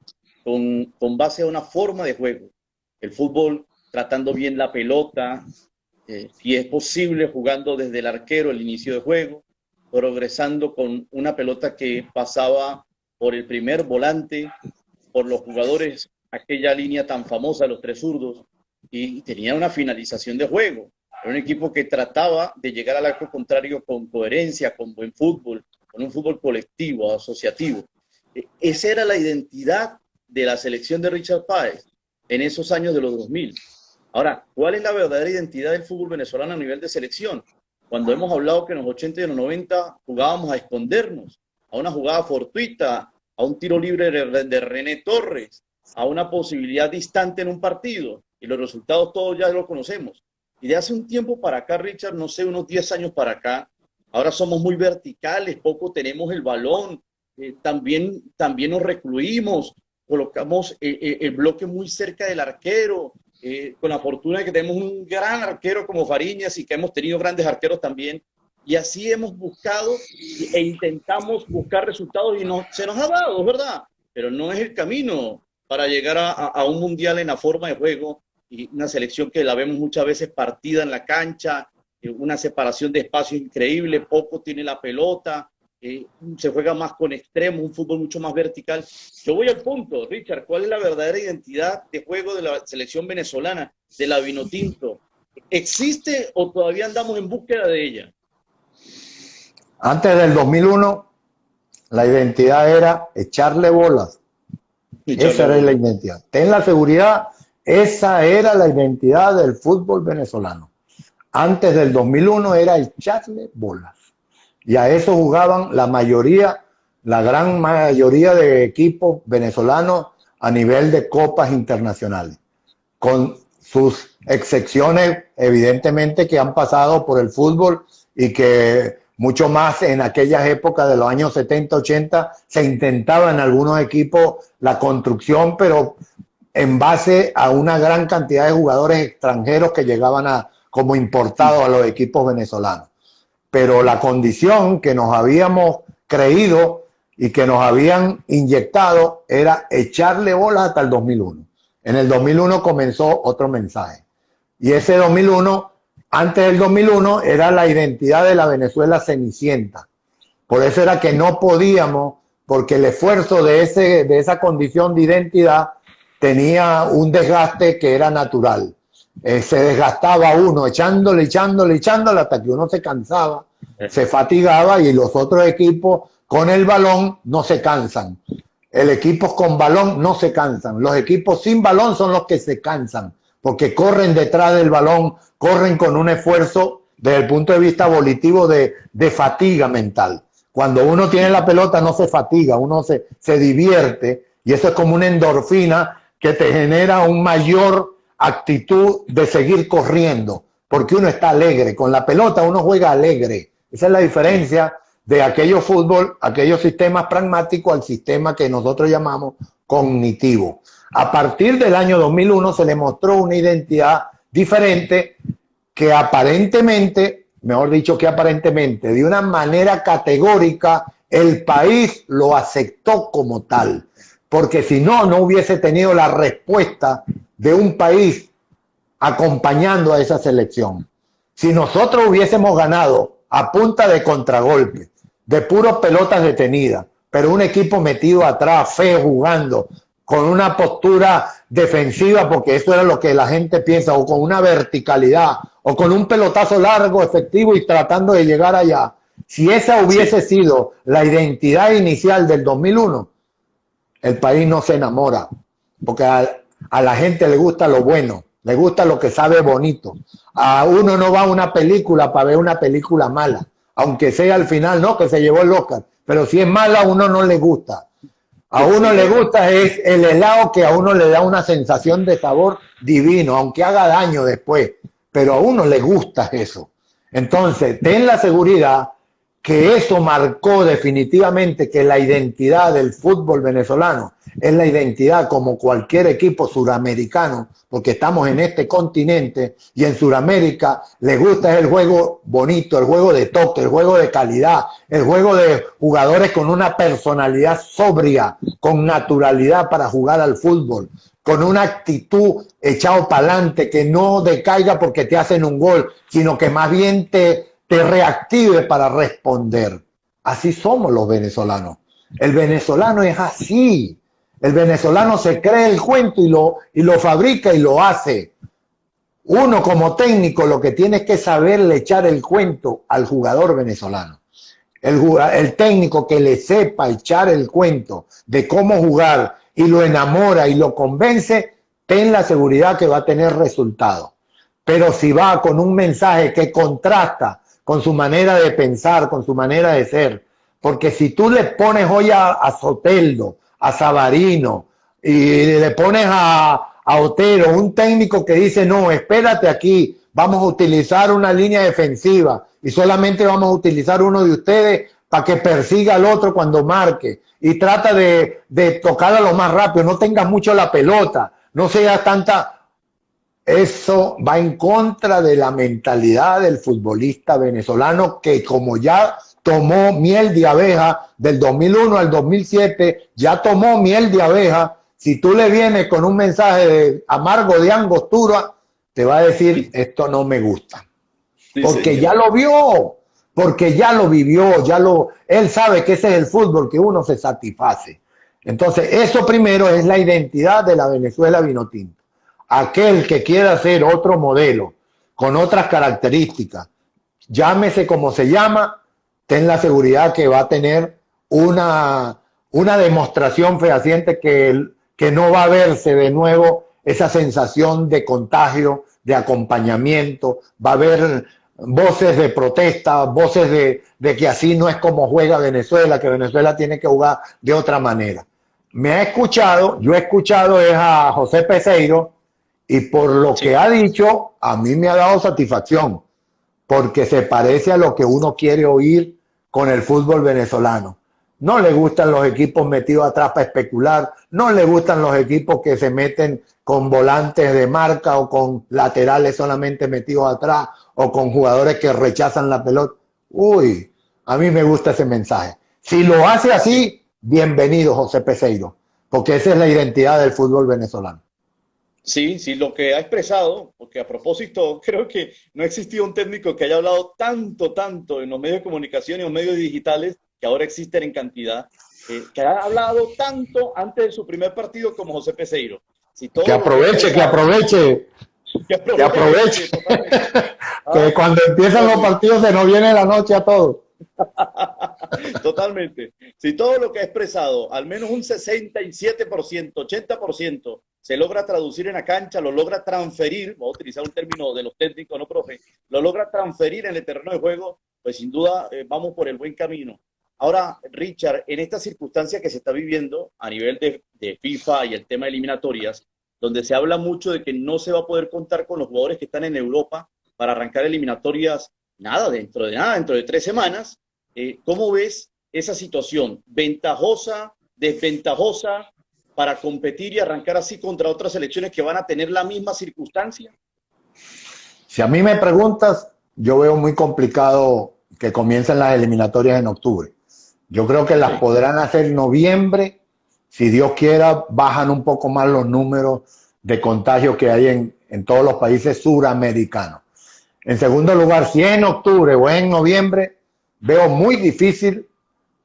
con base a una forma de juego. El fútbol tratando bien la pelota, si es posible, jugando desde el arquero el inicio de juego, progresando con una pelota que pasaba por el primer volante, por los jugadores, aquella línea tan famosa de los 3 zurdos, y tenía una finalización de juego. Era un equipo que trataba de llegar al arco contrario con coherencia, con buen fútbol, con un fútbol colectivo, asociativo. Esa era la identidad de la selección de Richard Páez en esos años de los 2000. Ahora, ¿cuál es la verdadera identidad del fútbol venezolano a nivel de selección? Cuando hemos hablado que en los 80 y en los 90 jugábamos a escondernos, a una jugada fortuita, a un tiro libre de René Torres, a una posibilidad distante en un partido, y los resultados todos ya los conocemos. Y de hace un tiempo para acá, Richard, no sé, unos 10 años para acá, ahora somos muy verticales, poco tenemos el balón, también nos recluimos, colocamos el bloque muy cerca del arquero, con la fortuna de que tenemos un gran arquero como Fariñas y que hemos tenido grandes arqueros también, y así hemos buscado e intentamos buscar resultados y se nos ha dado, ¿verdad? Pero no es el camino para llegar a un mundial en la forma de juego, y una selección que la vemos muchas veces partida en la cancha, una separación de espacio increíble, poco tiene la pelota, se juega más con extremos, un fútbol mucho más vertical. Yo voy al punto, Richard, ¿cuál es la verdadera identidad de juego de la selección venezolana, de la Vinotinto? ¿Existe o todavía andamos en búsqueda de ella? Antes del 2001, la identidad era echarle bolas. Esa era la identidad. Ten la seguridad, esa era la identidad del fútbol venezolano. Antes del 2001 era echarle bolas. Y a eso jugaban la gran mayoría de equipos venezolanos a nivel de copas internacionales, con sus excepciones, evidentemente, que han pasado por el fútbol y que mucho más en aquellas épocas de los años 70, 80, se intentaba en algunos equipos la construcción, pero en base a una gran cantidad de jugadores extranjeros que llegaban como importados a los equipos venezolanos. Pero la condición que nos habíamos creído y que nos habían inyectado era echarle bolas hasta el 2001. En el 2001 comenzó otro mensaje. Y ese 2001 Antes del 2001 era la identidad de la Venezuela cenicienta. Por eso era que no podíamos, porque el esfuerzo de esa condición de identidad tenía un desgaste que era natural. Se desgastaba uno echándole hasta que uno se cansaba, se fatigaba, y los otros equipos con el balón no se cansan. El equipo con balón no se cansan. Los equipos sin balón son los que se cansan, porque corren detrás del balón, corren con un esfuerzo desde el punto de vista volitivo de fatiga mental. Cuando uno tiene la pelota no se fatiga, uno se divierte, y eso es como una endorfina que te genera un mayor actitud de seguir corriendo, porque uno está alegre. Con la pelota uno juega alegre. Esa es la diferencia de aquellos fútbol, aquellos sistemas pragmáticos al sistema que nosotros llamamos cognitivo. A partir del año 2001 se le mostró una identidad diferente que aparentemente, mejor dicho que aparentemente, de una manera categórica, el país lo aceptó como tal. Porque si no, no hubiese tenido la respuesta de un país acompañando a esa selección. Si nosotros hubiésemos ganado a punta de contragolpe, de puras pelotas detenidas, pero un equipo metido atrás, feo, jugando, con una postura defensiva, porque eso era lo que la gente piensa, o con una verticalidad, o con un pelotazo largo, efectivo y tratando de llegar allá. Si esa hubiese sido la identidad inicial del 2001, el país no se enamora, porque a la gente le gusta lo bueno, le gusta lo que sabe bonito. A uno no va a una película para ver una película mala, aunque sea al final, no, que se llevó el Oscar, pero si es mala a uno no le gusta. A uno le gusta es el helado, que a uno le da una sensación de sabor divino, aunque haga daño después, pero a uno le gusta eso. Entonces, ten la seguridad que eso marcó definitivamente que la identidad del fútbol venezolano es la identidad como cualquier equipo suramericano, porque estamos en este continente y en Suramérica les gusta el juego bonito, el juego de toque, el juego de calidad, el juego de jugadores con una personalidad sobria, con naturalidad para jugar al fútbol, con una actitud echado para adelante, que no decaiga porque te hacen un gol, sino que más bien te reactive para responder. Así somos los venezolanos. El venezolano es así. El venezolano se cree el cuento y lo fabrica y lo hace. Uno como técnico lo que tiene es que saberle echar el cuento al jugador venezolano. El técnico que le sepa echar el cuento de cómo jugar y lo enamora y lo convence, ten la seguridad que va a tener resultados. Pero si va con un mensaje que contrasta con su manera de pensar, con su manera de ser, porque si tú le pones hoy a Soteldo, a Savarino, y le pones a Otero, un técnico que dice, no, espérate aquí, vamos a utilizar una línea defensiva y solamente vamos a utilizar uno de ustedes para que persiga al otro cuando marque, y trata de tocarla lo más rápido, no tengas mucho la pelota, no seas tanta... Eso va en contra de la mentalidad del futbolista venezolano, que como ya tomó miel de abeja del 2001 al 2007, ya tomó miel de abeja. Si tú le vienes con un mensaje de amargo de angostura, te va a decir, esto no me gusta. Porque ya lo vio, porque ya lo vivió, él sabe que ese es el fútbol, que uno se satisface. Entonces, eso primero es la identidad de la Venezuela vinotinto. Aquel que quiera hacer otro modelo con otras características, llámese como se llama, ten la seguridad que va a tener una demostración fehaciente que no va a verse de nuevo esa sensación de contagio, de acompañamiento, va a haber voces de protesta, voces de que así no es como juega Venezuela, que Venezuela tiene que jugar de otra manera. Yo he escuchado es a José Peseiro, y por lo que ha dicho, a mí me ha dado satisfacción, porque se parece a lo que uno quiere oír con el fútbol venezolano. No le gustan los equipos metidos atrás para especular, no le gustan los equipos que se meten con volantes de marca o con laterales solamente metidos atrás o con jugadores que rechazan la pelota. Uy, a mí me gusta ese mensaje. Si lo hace así, bienvenido José Peseiro, porque esa es la identidad del fútbol venezolano. Sí, sí, lo que ha expresado, porque a propósito, creo que no ha existido un técnico que haya hablado tanto, tanto en los medios de comunicación y en los medios digitales, que ahora existen en cantidad, que ha hablado tanto antes de su primer partido como José Peseiro. Si Que todo lo que ha aproveche, que expresado, aproveche, que que aproveche, aproveche. sí, totalmente. Que Ah, cuando empiezan los totalmente. partidos se nos viene la noche a todos. Totalmente. Si todo lo que ha expresado, al menos un 67%, 80%, se logra traducir en la cancha, lo logra transferir, voy a utilizar un término de los técnicos, no profe, lo logra transferir en el terreno de juego, pues sin duda vamos por el buen camino. Ahora, Richard, en esta circunstancia que se está viviendo a nivel de FIFA y el tema de eliminatorias, donde se habla mucho de que no se va a poder contar con los jugadores que están en Europa para arrancar eliminatorias, nada, dentro de 3 semanas. ¿Cómo ves esa situación? ¿Ventajosa, desventajosa para competir y arrancar así contra otras selecciones que van a tener la misma circunstancia? Si a mí me preguntas, yo veo muy complicado que comiencen las eliminatorias en octubre. Yo creo que las Okay. podrán hacer en noviembre. Si Dios quiera, bajan un poco más los números de contagio que hay en todos los países suramericanos. En segundo lugar, si es en octubre o en noviembre, veo muy difícil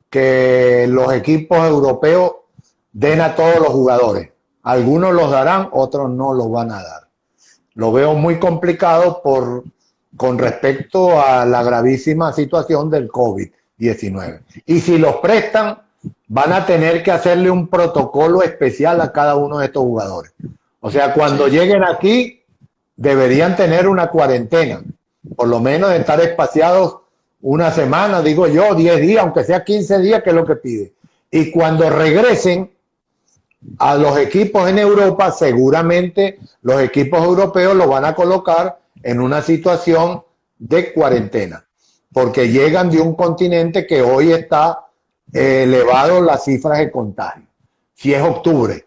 que los equipos europeos den a todos los jugadores. Algunos los darán, otros no los van a dar. Lo veo muy complicado con respecto a la gravísima situación del COVID-19. Y si los prestan, van a tener que hacerle un protocolo especial a cada uno de estos jugadores. O sea, cuando Sí. lleguen aquí, deberían tener una cuarentena, por lo menos de estar espaciados una semana, digo yo, 10 días, aunque sea 15 días, que es lo que pide. Y cuando regresen a los equipos en Europa, seguramente los equipos europeos lo van a colocar en una situación de cuarentena, porque llegan de un continente que hoy está elevado las cifras de contagio. Si es octubre,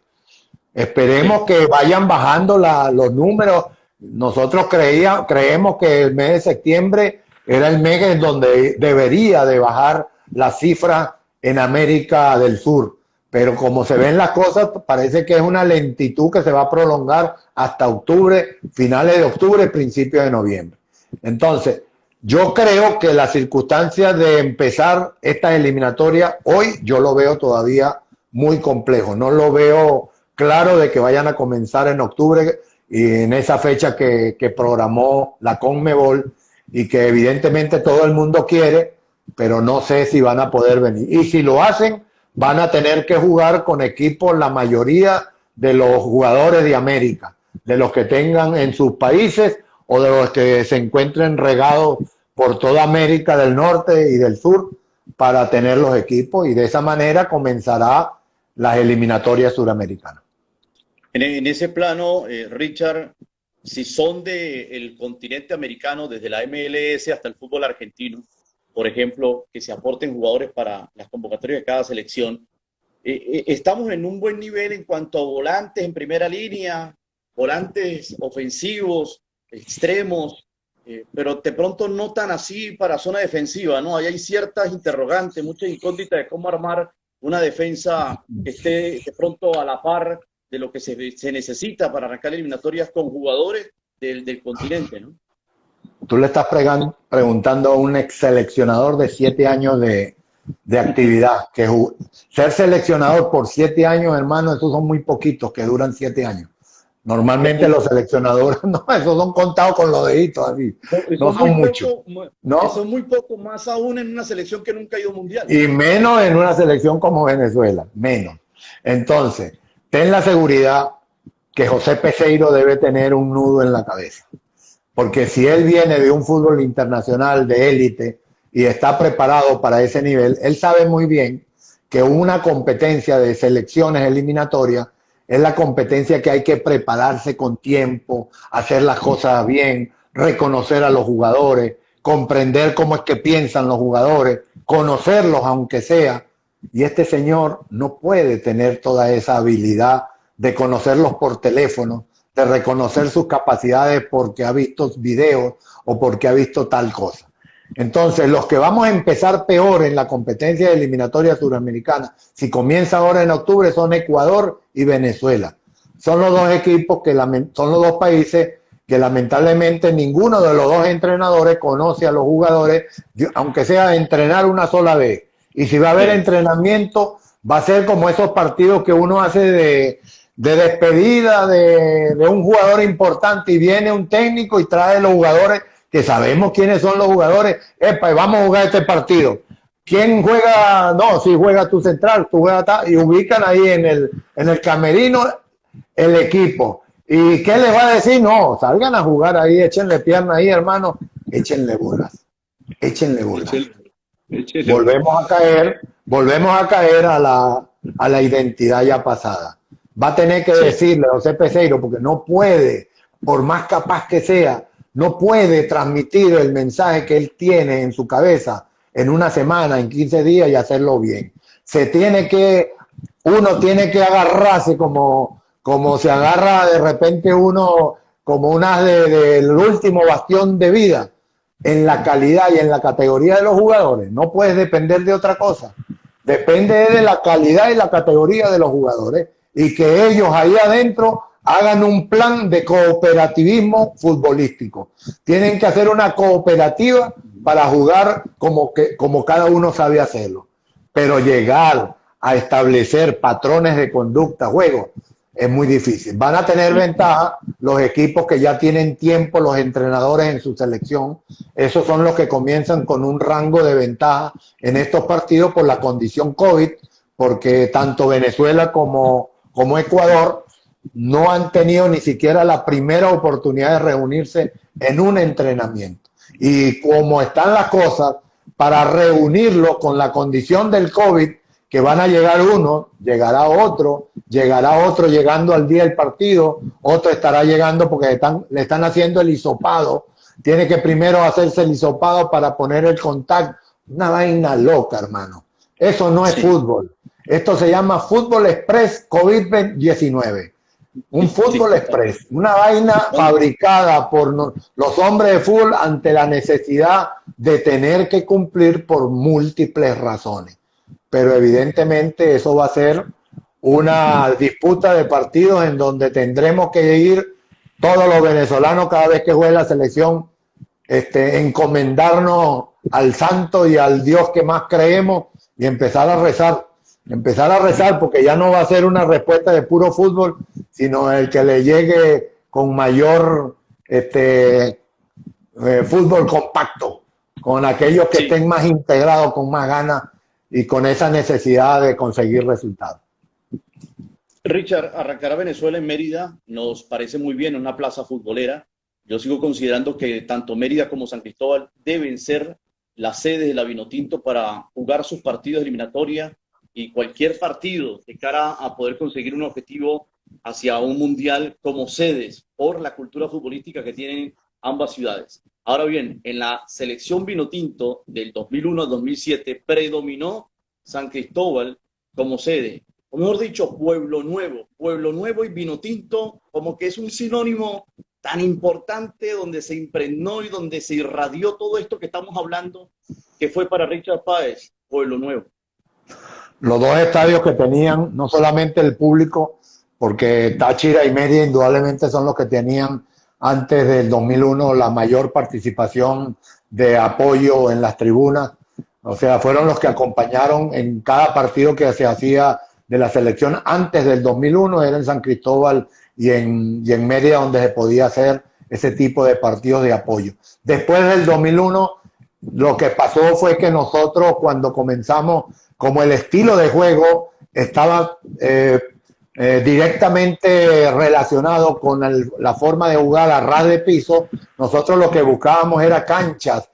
esperemos Sí. que vayan bajando los números. Nosotros creemos que el mes de septiembre era el mes en donde debería de bajar la cifra en América del Sur. Pero como se ven las cosas, parece que es una lentitud que se va a prolongar hasta octubre, finales de octubre, principios de noviembre. Entonces, yo creo que las circunstancias de empezar esta eliminatoria hoy, yo lo veo todavía muy complejo. No lo veo claro de que vayan a comenzar en octubre y en esa fecha que programó la Conmebol y que evidentemente todo el mundo quiere, pero no sé si van a poder venir. Y si lo hacen, van a tener que jugar con equipos, la mayoría de los jugadores de América, de los que tengan en sus países o de los que se encuentren regados por toda América del Norte y del Sur para tener los equipos y de esa manera comenzará las eliminatorias suramericanas. En ese plano, Richard, si son del continente americano, desde la MLS hasta el fútbol argentino, por ejemplo, que se aporten jugadores para las convocatorias de cada selección, estamos en un buen nivel en cuanto a volantes en primera línea, volantes ofensivos, extremos, pero de pronto no tan así para zona defensiva, ¿no? Ahí hay ciertas interrogantes, muchas incógnitas de cómo armar una defensa que esté de pronto a la par de lo que se necesita para arrancar eliminatorias con jugadores del continente, ¿no? Tú le estás preguntando a un ex seleccionador de 7 años de actividad. Ser seleccionador por 7 años, hermano, esos son muy poquitos que duran 7 años. Es Normalmente muy los poco. seleccionadores, no, esos son contados con los deditos, así. Eso No es muy son muchos, poco, eso es ¿no? muy poco, más aún en una selección que nunca ha ido mundial. Y menos en una selección como Venezuela, menos. Entonces, ten la seguridad que José Peseiro debe tener un nudo en la cabeza. Porque si él viene de un fútbol internacional de élite y está preparado para ese nivel, él sabe muy bien que una competencia de selecciones eliminatorias es la competencia que hay que prepararse con tiempo, hacer las cosas bien, reconocer a los jugadores, comprender cómo es que piensan los jugadores, conocerlos aunque sea. Y este señor no puede tener toda esa habilidad de conocerlos por teléfono, de reconocer sus capacidades porque ha visto videos o porque ha visto tal cosa. Entonces, los que vamos a empezar peor en la competencia de eliminatoria suramericana, si comienza ahora en octubre, son Ecuador y Venezuela. son los dos equipos son los dos países que lamentablemente ninguno de los dos entrenadores conoce a los jugadores, aunque sea entrenar una sola vez. Y si va a haber entrenamiento, va a ser como esos partidos que uno hace de despedida de un jugador importante y viene un técnico y trae los jugadores que sabemos quiénes son los jugadores. Epa, vamos a jugar este partido. ¿Quién juega? No, si juega tu central, tú juegas y ubican ahí en el camerino el equipo. ¿Y qué les va a decir? No, salgan a jugar ahí, échenle pierna ahí, hermano, échenle bolas. Volvemos a caer a la identidad ya pasada. Va a tener que decirle a José Peseiro, porque no puede, por más capaz que sea, no puede transmitir el mensaje que él tiene en su cabeza en una semana, en 15 días y hacerlo bien. Uno tiene que agarrarse como se agarra de repente uno, como un as del último bastión de vida, en la calidad y en la categoría de los jugadores. No puedes depender de otra cosa. Depende de la calidad y la categoría de los jugadores y que ellos ahí adentro hagan un plan de cooperativismo futbolístico. Tienen que hacer una cooperativa para jugar como cada uno sabe hacerlo. Pero llegar a establecer patrones de conducta, juego, es muy difícil. Van a tener ventaja los equipos que ya tienen tiempo, los entrenadores en su selección. Esos son los que comienzan con un rango de ventaja en estos partidos por la condición COVID, porque tanto Venezuela como Ecuador no han tenido ni siquiera la primera oportunidad de reunirse en un entrenamiento. Y como están las cosas, para reunirlo con la condición del COVID, que van a llegar uno, llegará otro llegando al día del partido, otro estará llegando porque le están haciendo el hisopado, tiene que primero hacerse el hisopado para poner el contacto, una vaina loca, hermano. Eso no es fútbol, esto se llama fútbol express COVID-19. Un fútbol express, una vaina fabricada por los hombres de fútbol ante la necesidad de tener que cumplir por múltiples razones. Pero evidentemente eso va a ser una disputa de partidos en donde tendremos que ir todos los venezolanos cada vez que juegue la selección, encomendarnos al santo y al Dios que más creemos y empezar a rezar porque ya no va a ser una respuesta de puro fútbol, sino el que le llegue con mayor fútbol compacto, con aquellos que estén más integrados, con más ganas y con esa necesidad de conseguir resultados. Richard, arrancar a Venezuela en Mérida nos parece muy bien, una plaza futbolera. Yo sigo considerando que tanto Mérida como San Cristóbal deben ser las sedes de la Vinotinto para jugar sus partidos eliminatorios y cualquier partido de cara a poder conseguir un objetivo hacia un mundial como sedes por la cultura futbolística que tienen ambas ciudades. Ahora bien, en la selección Vinotinto del 2001 al 2007 predominó San Cristóbal como sede, o mejor dicho, Pueblo Nuevo y Vinotinto como que es un sinónimo tan importante donde se impregnó y donde se irradió todo esto que estamos hablando, que fue para Richard Páez, Pueblo Nuevo. Los dos estadios que tenían, no solamente el público, porque Táchira y Mérida indudablemente son los que tenían antes del 2001 la mayor participación de apoyo en las tribunas, o sea, fueron los que acompañaron en cada partido que se hacía de la selección antes del 2001, era en San Cristóbal y en Mérida donde se podía hacer ese tipo de partidos de apoyo. Después del 2001, lo que pasó fue que nosotros cuando comenzamos, como el estilo de juego estaba directamente relacionado con la forma de jugar a ras de piso, nosotros lo que buscábamos era canchas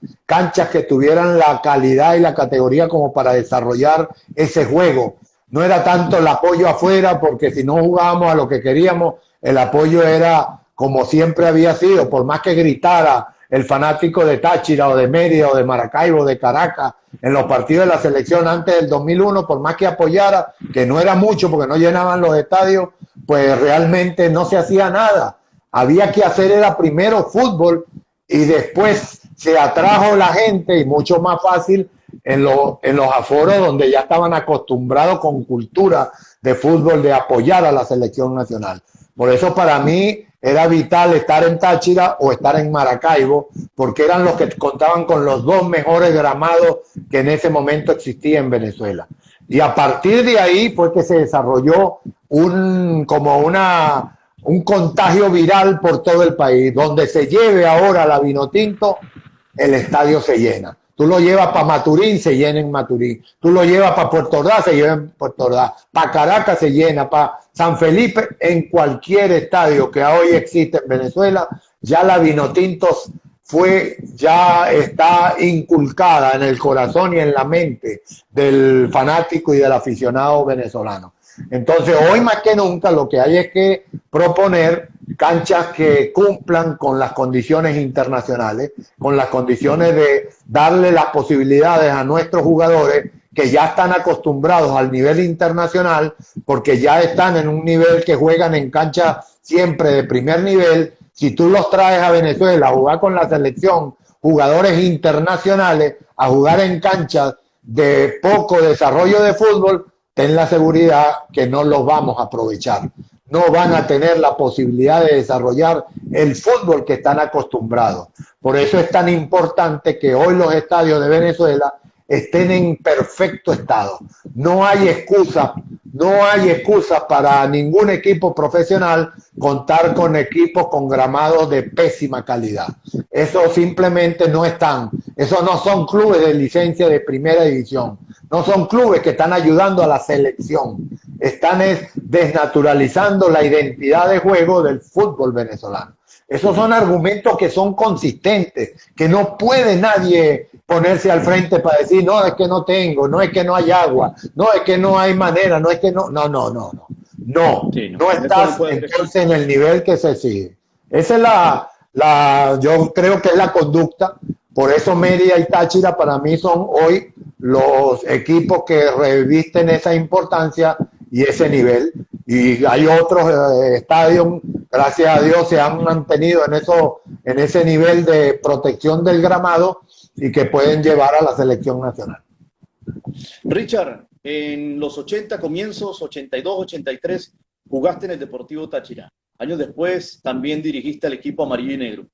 que tuvieran la calidad y la categoría como para desarrollar ese juego. No era tanto el apoyo afuera, porque si no jugábamos a lo que queríamos, el apoyo era como siempre había sido, por más que gritara el fanático de Táchira o de Mérida o de Maracaibo o de Caracas en los partidos de la selección antes del 2001, por más que apoyara, que no era mucho porque no llenaban los estadios, pues realmente no se hacía nada. Había que hacer era primero fútbol y después se atrajo la gente y mucho más fácil en los aforos donde ya estaban acostumbrados con cultura de fútbol de apoyar a la selección nacional. Por eso para mí era vital estar en Táchira o estar en Maracaibo, porque eran los que contaban con los dos mejores gramados que en ese momento existía en Venezuela. Y a partir de ahí fue que se desarrolló un contagio viral por todo el país. Donde se lleve ahora la Vinotinto, el estadio se llena. Tú lo llevas para Maturín, se llena en Maturín. Tú lo llevas para Puerto Ordaz, se llena en Puerto Ordaz. Para Caracas se llena, para San Felipe, en cualquier estadio que hoy existe en Venezuela, ya la Vinotinto ya está inculcada en el corazón y en la mente del fanático y del aficionado venezolano. Entonces, hoy más que nunca lo que hay es que proponer canchas que cumplan con las condiciones internacionales, con las condiciones de darle las posibilidades a nuestros jugadores que ya están acostumbrados al nivel internacional, porque ya están en un nivel que juegan en canchas siempre de primer nivel. Si tú los traes a Venezuela a jugar con la selección, jugadores internacionales, a jugar en canchas de poco desarrollo de fútbol, ten la seguridad que no los vamos a aprovechar. No van a tener la posibilidad de desarrollar el fútbol que están acostumbrados. Por eso es tan importante que hoy los estadios de Venezuela estén en perfecto estado. No hay excusa para ningún equipo profesional contar con equipos con gramados de pésima calidad. Eso simplemente no están. Esos no son clubes de licencia de primera división. No son clubes que están ayudando a la selección. Están desnaturalizando la identidad de juego del fútbol venezolano. Esos son argumentos que son consistentes, que no puede nadie ponerse al frente para decir, no, es que no tengo, no es que no hay agua, no es que no hay manera, no es que no, no estás entonces en el nivel que se sigue. Esa es yo creo que es la conducta. Por eso Mérida y Táchira para mí son hoy los equipos que revisten esa importancia y ese nivel. Y hay otros estadios, gracias a Dios, se han mantenido en ese nivel de protección del gramado y que pueden llevar a la selección nacional. Richard, en los 80 comienzos, 82, 83, jugaste en el Deportivo Táchira. Años después también dirigiste al equipo amarillo y negro.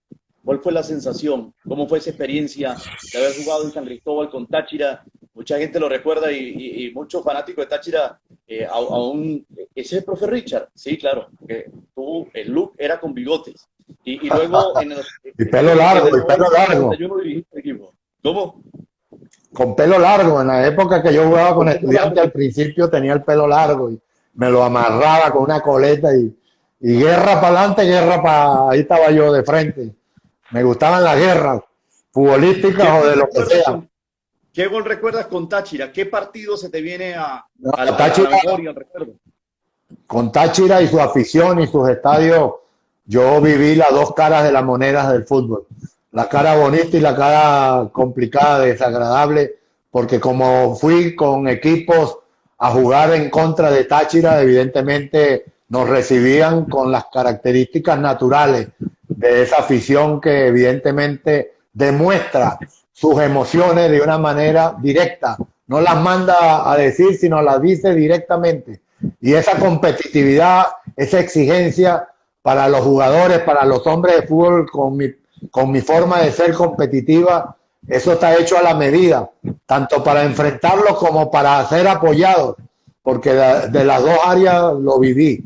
¿Cuál fue la sensación? ¿Cómo fue esa experiencia de haber jugado en San Cristóbal con Táchira? Mucha gente lo recuerda y muchos fanáticos de Táchira aún... ¿Ese es el profe Richard? Sí, claro. El look era con bigotes. Y luego... y pelo largo. Dirigiste el equipo. ¿Cómo? Con pelo largo. En la época que yo jugaba con estudiantes, al principio tenía el pelo largo y me lo amarraba con una coleta y guerra para adelante, guerra para... Ahí estaba yo de frente. Me gustaban las guerras futbolísticas o de lo que sea. ¿Qué gol recuerdas con Táchira? ¿Qué partido se te viene a la memoria, al recuerdo? Con Táchira y su afición y sus estadios, yo viví las dos caras de las monedas del fútbol. La cara bonita y la cara complicada, desagradable, porque como fui con equipos a jugar en contra de Táchira, evidentemente nos recibían con las características naturales de esa afición que evidentemente demuestra sus emociones de una manera directa. No las manda a decir, sino las dice directamente. Y esa competitividad, esa exigencia para los jugadores, para los hombres de fútbol, con mi forma de ser competitiva, eso está hecho a la medida, tanto para enfrentarlos como para ser apoyados, porque de las dos áreas lo viví.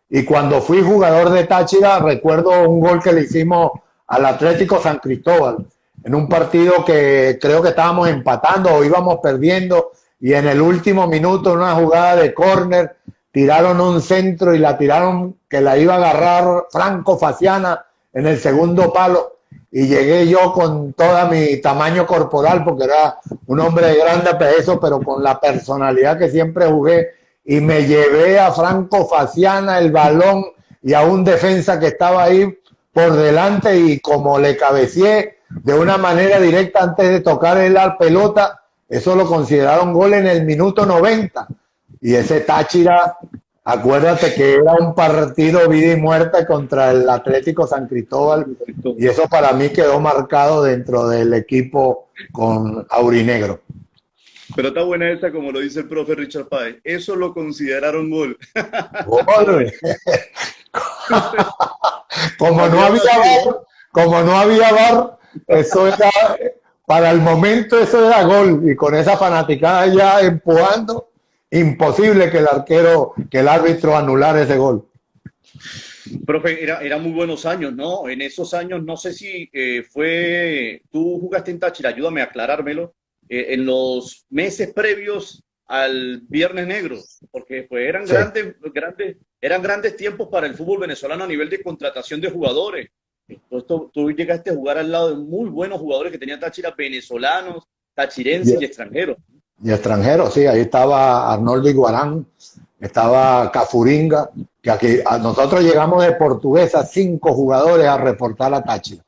Y cuando fui jugador de Táchira, recuerdo un gol que le hicimos al Atlético San Cristóbal, en un partido que creo que estábamos empatando o íbamos perdiendo, y en el último minuto, en una jugada de córner, tiraron un centro y la tiraron que la iba a agarrar Franco Faciana en el segundo palo, y llegué yo con todo mi tamaño corporal, porque era un hombre de grande peso, pero con la personalidad que siempre jugué, y me llevé a Franco Faciana el balón y a un defensa que estaba ahí por delante, y como le cabeceé de una manera directa antes de tocar la pelota, eso lo consideraron gol en el minuto 90. Y ese Táchira, acuérdate que era un partido vida y muerte contra el Atlético San Cristóbal, y eso para mí quedó marcado dentro del equipo con aurinegro. Pero está buena esa, como lo dice el profe Richard Páez. Eso lo consideraron gol. Como no había VAR, como no había VAR, eso era, para el momento eso era gol, y con esa fanaticada ya empujando, imposible que el arquero, que el árbitro anulara ese gol. Profe, era muy buenos años, ¿no? En esos años, no sé si tú jugaste en Táchira, ayúdame a aclarármelo, en los meses previos al Viernes Negro, porque pues eran Sí. eran grandes tiempos para el fútbol venezolano a nivel de contratación de jugadores. Entonces, tú llegaste a jugar al lado de muy buenos jugadores que tenía Táchira, venezolanos, tachirenses y extranjeros. Y extranjeros, sí, ahí estaba Arnoldo Iguarán, estaba Cafuringa, que aquí nosotros llegamos de Portuguesa, 5 jugadores a reportar a Táchira.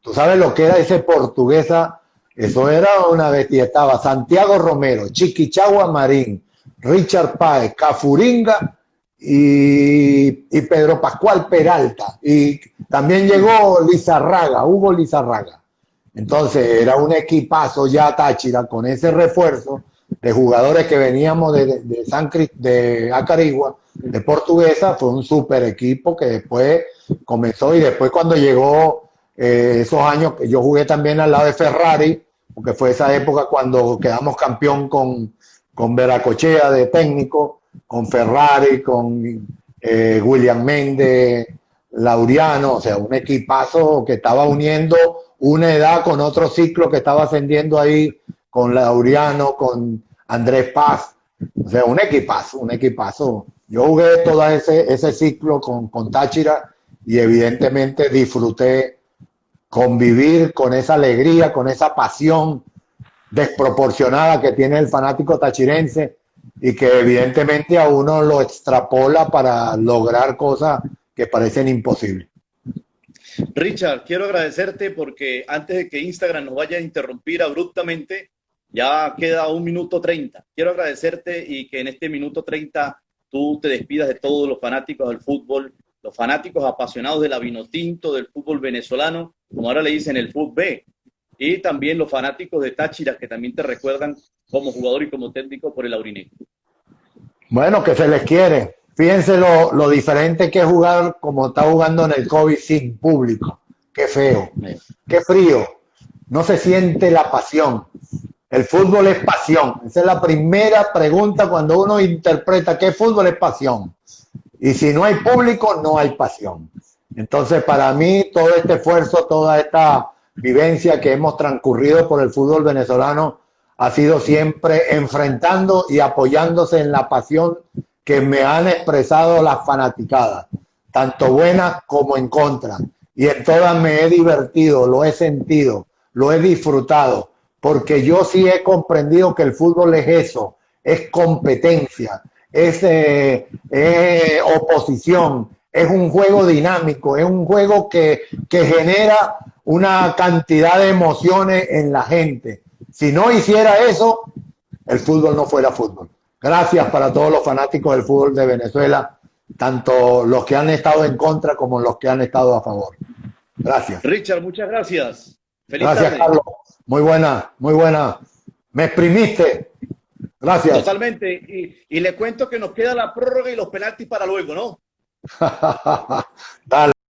¿Tú sabes lo que era ese Portuguesa? Eso era una bestia. Estaba Santiago Romero, Chiquichagua Marín, Richard Páez, Cafuringa y Pedro Pascual Peralta. Y también llegó Lizarraga, Hugo Lizarraga. Entonces era un equipazo ya Táchira con ese refuerzo de jugadores que veníamos de Acarigua, de Portuguesa. Fue un super equipo que después comenzó, y después cuando llegó esos años que yo jugué también al lado de Ferrari, porque fue esa época cuando quedamos campeón con Veracochea de técnico, con Ferrari, con William Méndez, Laureano, o sea, un equipazo que estaba uniendo una edad con otro ciclo que estaba ascendiendo ahí, con Laureano, con Andrés Paz, o sea, un equipazo, un equipazo. Yo jugué todo ese ciclo con Táchira, y evidentemente disfruté convivir con esa alegría, con esa pasión desproporcionada que tiene el fanático tachirense, y que evidentemente a uno lo extrapola para lograr cosas que parecen imposibles. Richard, quiero agradecerte porque antes de que Instagram nos vaya a interrumpir abruptamente, ya queda 1 minuto 30. Quiero agradecerte y que en este 1 minuto 30 tú te despidas de todos los fanáticos del fútbol, los fanáticos apasionados del Vinotinto, del fútbol venezolano, como ahora le dicen el fútbol B, y también los fanáticos de Táchira que también te recuerdan como jugador y como técnico por el Aurinegro. Bueno, que se les quiere. Fíjense lo diferente que es jugar como está jugando en el COVID sin público. Qué feo, qué frío. No se siente la pasión. El fútbol es pasión. Esa es la primera pregunta cuando uno interpreta qué fútbol es pasión. Y si no hay público, no hay pasión. Entonces, para mí, todo este esfuerzo, toda esta vivencia que hemos transcurrido por el fútbol venezolano ha sido siempre enfrentando y apoyándose en la pasión que me han expresado las fanaticadas, tanto buenas como en contra. Y en todas me he divertido, lo he sentido, lo he disfrutado, porque yo sí he comprendido que el fútbol es eso, es competencia, es oposición, es un juego dinámico, es un juego que genera una cantidad de emociones en la gente. Si no hiciera eso, el fútbol no fuera fútbol. Gracias para todos los fanáticos del fútbol de Venezuela, tanto los que han estado en contra como los que han estado a favor. Gracias. Richard, muchas gracias. Feliz Gracias, tarde. Carlos. Muy buena, muy buena. Me exprimiste. Gracias. Totalmente. Y le cuento que nos queda la prórroga y los penaltis para luego, ¿no? Dale.